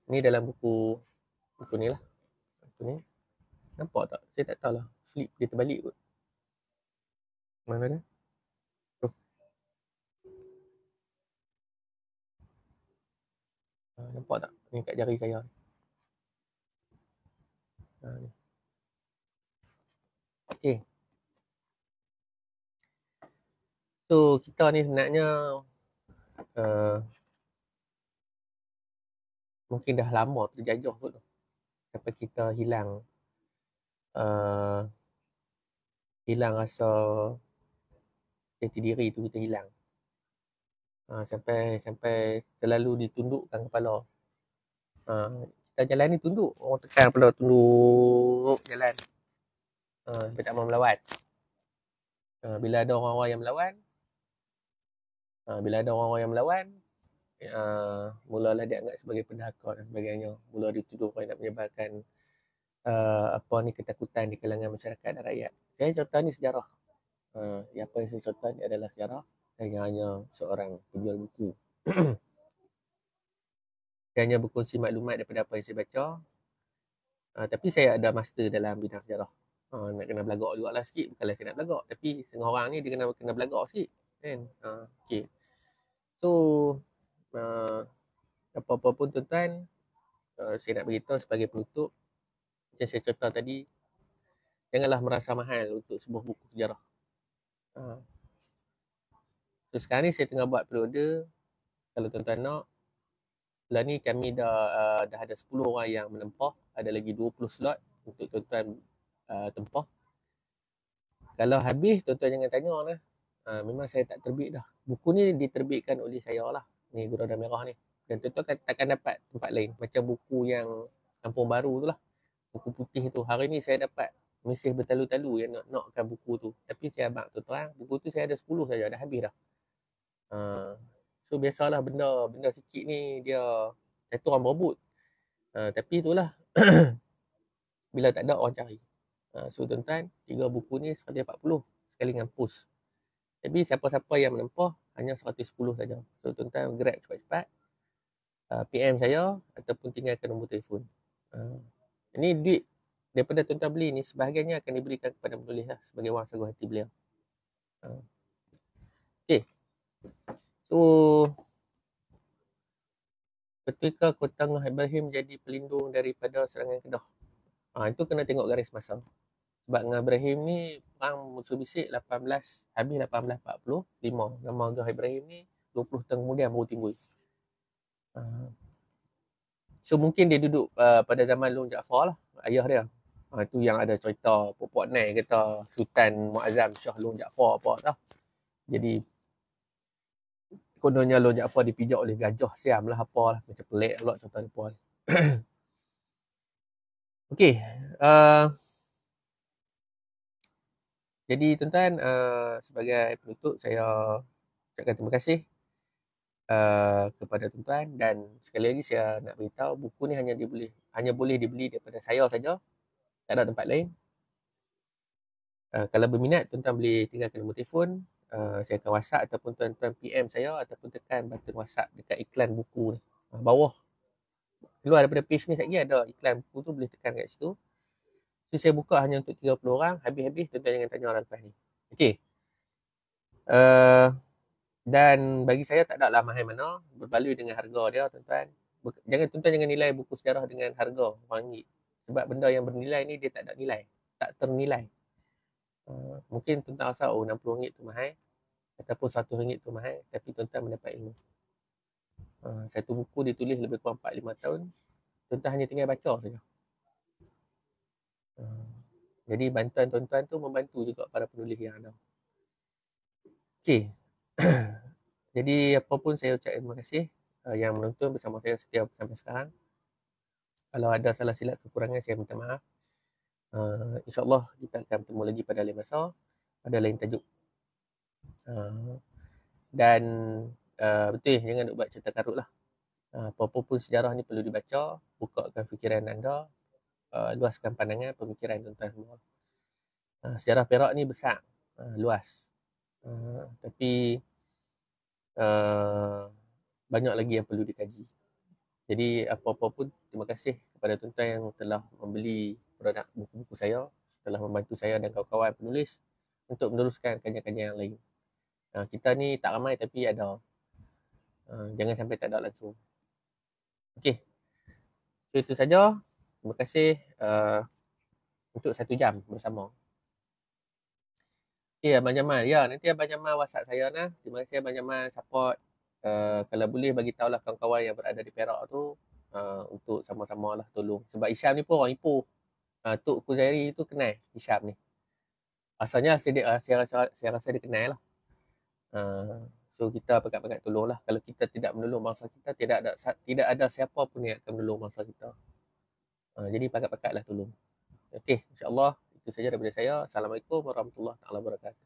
[SPEAKER 1] ni dalam buku ni lah. Buku ni. Nampak tak? Saya tak tahu lah. Flip dia terbalik kot. Mana dia? Tu. Nampak tak? Ni kat jari saya. Ni. Okay. So, kita ni sebenarnya mungkin dah lama terjajah kot. Sampai kita hilang rasa jati diri tu kita hilang. Sampai terlalu ditundukkan kepala. Kita jalan ni tunduk. Orang tekan kepala tunduk jalan. Sampai tak mau melawan. Bila ada orang-orang yang melawan, mulalah dia anggap sebagai pendahaka dan sebagainya. Mula dituduhkan nak menyebabkan ketakutan di kalangan masyarakat dan rakyat. Saya contoh ni sejarah. Apa yang saya contoh ni adalah sejarah. Saya hanya seorang penjual buku. Saya hanya berkongsi maklumat daripada apa yang saya baca. Tapi saya ada master dalam bidang sejarah. Nak kena belagak jugalah sikit. Bukanlah saya nak belagak. Tapi setengah orang ni dia kena belagak sikit. Kan? Okay. So, apa-apa pun tuan-tuan, saya nak beritahu sebagai penutup. Macam saya contoh tadi, janganlah merasa mahal untuk sebuah buku sejarah. So, sekarang ni saya tengah buat periode. Kalau tuan-tuan nak, bulan ni kami dah ada 10 orang yang menempah. Ada lagi 20 slot untuk tuan-tuan tempah. Kalau habis, tuan-tuan jangan tanya lah. Memang saya tak terbit dah. Buku ni diterbitkan oleh saya lah. Ni Gurada Merah ni. Dan tuan-tuan takkan dapat tempat lain. Macam buku yang Kampung Baru tu lah. Buku putih tu. Hari ni saya dapat mesej bertalu-talu yang nakkan buku tu. Tapi saya abang tuan-tuan, buku tu saya ada 10 saja. Dah habis dah. So biasalah benda sikit ni dia satu orang berebut. Tapi itulah bila tak ada orang cari. So tuan-tuan, 3 buku ni 140 sekali dengan post. Tapi siapa-siapa yang menempah hanya 110 saja. So tuan-tuan grab cepat-cepat. PM saya ataupun tinggalkan nombor telefon. Ini duit daripada tuan-tuan beli ni sebahagiannya akan diberikan kepada penulis lah sebagai wang sagu hati beliau. Okay. So ketika Kota Ngah Ibrahim jadi pelindung daripada serangan Kedah. Itu kena tengok garis masa. Sebab Ngah Ibrahim ni perang musuh bisik habis 1845. Nama Ngah Ibrahim ni 20 tahun kemudian baru timbul. So mungkin dia duduk pada zaman Long Jaafar lah, ayah dia. Itu yang ada cerita Puak Nai kata Sultan Muazzam Shah Long Jaafar apa tau. Jadi kononnya Long Jaafar dipijak oleh gajah Siam lah apa lah. Macam pelik pula cerita ni puan. Okey. Jadi tuan-tuan, sebagai penutup saya ucapkan terima kasih kepada tuan-tuan dan sekali lagi saya nak beritahu buku ni hanya boleh dibeli daripada saya saja. Tak ada tempat lain. Kalau berminat tuan-tuan boleh tinggalkan nombor telefon. Saya akan WhatsApp ataupun tuan-tuan PM saya ataupun tekan button WhatsApp dekat iklan buku ni. Bawah. Keluar daripada page ni sekejap ada iklan buku tu, boleh tekan kat situ. So saya buka hanya untuk 30 orang. Habis-habis tuan-tuan jangan tanya orang lepas ni. Okey. Dan bagi saya tak ada lah mahal mana. Berbaloi dengan harga dia tuan-tuan. Tuan-tuan jangan nilai buku sejarah dengan harga RM1. Sebab benda yang bernilai ni dia tak ada nilai. Tak ternilai. Mungkin tuan-tuan rasa RM60 tu mahal. Ataupun RM100 tu mahal. Tapi tuan-tuan mendapat ilmu. Satu buku ditulis lebih kurang 4-5 tahun. Tuan-tuan hanya tinggal baca saja. Jadi bantuan tuan-tuan tu membantu juga para penulis yang ada. Okey. Jadi apapun saya ucapkan terima kasih yang menonton bersama saya setia sampai sekarang. Kalau ada salah silap kekurangan saya minta maaf. InsyaAllah kita akan bertemu lagi pada lain masa, pada lain tajuk. Dan betul jangan nak buat cerita karut lah. Apa-apa pun sejarah ni perlu dibaca, bukakan fikiran anda, luaskan pandangan, pemikiran tuan-tuan semua. Sejarah Perak ni besar, luas. Tapi banyak lagi yang perlu dikaji. Jadi apa-apa pun, terima kasih kepada tuan-tuan yang telah membeli produk buku-buku saya, telah membantu saya dan kawan-kawan penulis untuk meneruskan kajian-kajian yang lain. Kita ni tak ramai tapi ada. Jangan sampai tak ada langsung. Okey, so itu saja. Terima kasih untuk 1 jam bersama. Okay, Abang Jamal. Ya, nanti Abang Jamal WhatsApp saya nah. Terima kasih Abang Jamal support. Kalau boleh bagi tahulah kawan-kawan yang berada di Perak tu untuk sama-sama lah tolong. Sebab Isyam ni pun orang Ipoh. Tok Kuzairi tu kenal Isyam ni. Asalnya saya rasa dia kenal lah. So kita pakat-pakat tolong lah. Kalau kita tidak menolong bangsa kita, tidak ada siapa pun yang akan menolong bangsa kita. Jadi pakat-pakat lah tolong. Okey, insyaAllah itu saja daripada saya. Assalamualaikum warahmatullahi wabarakatuh.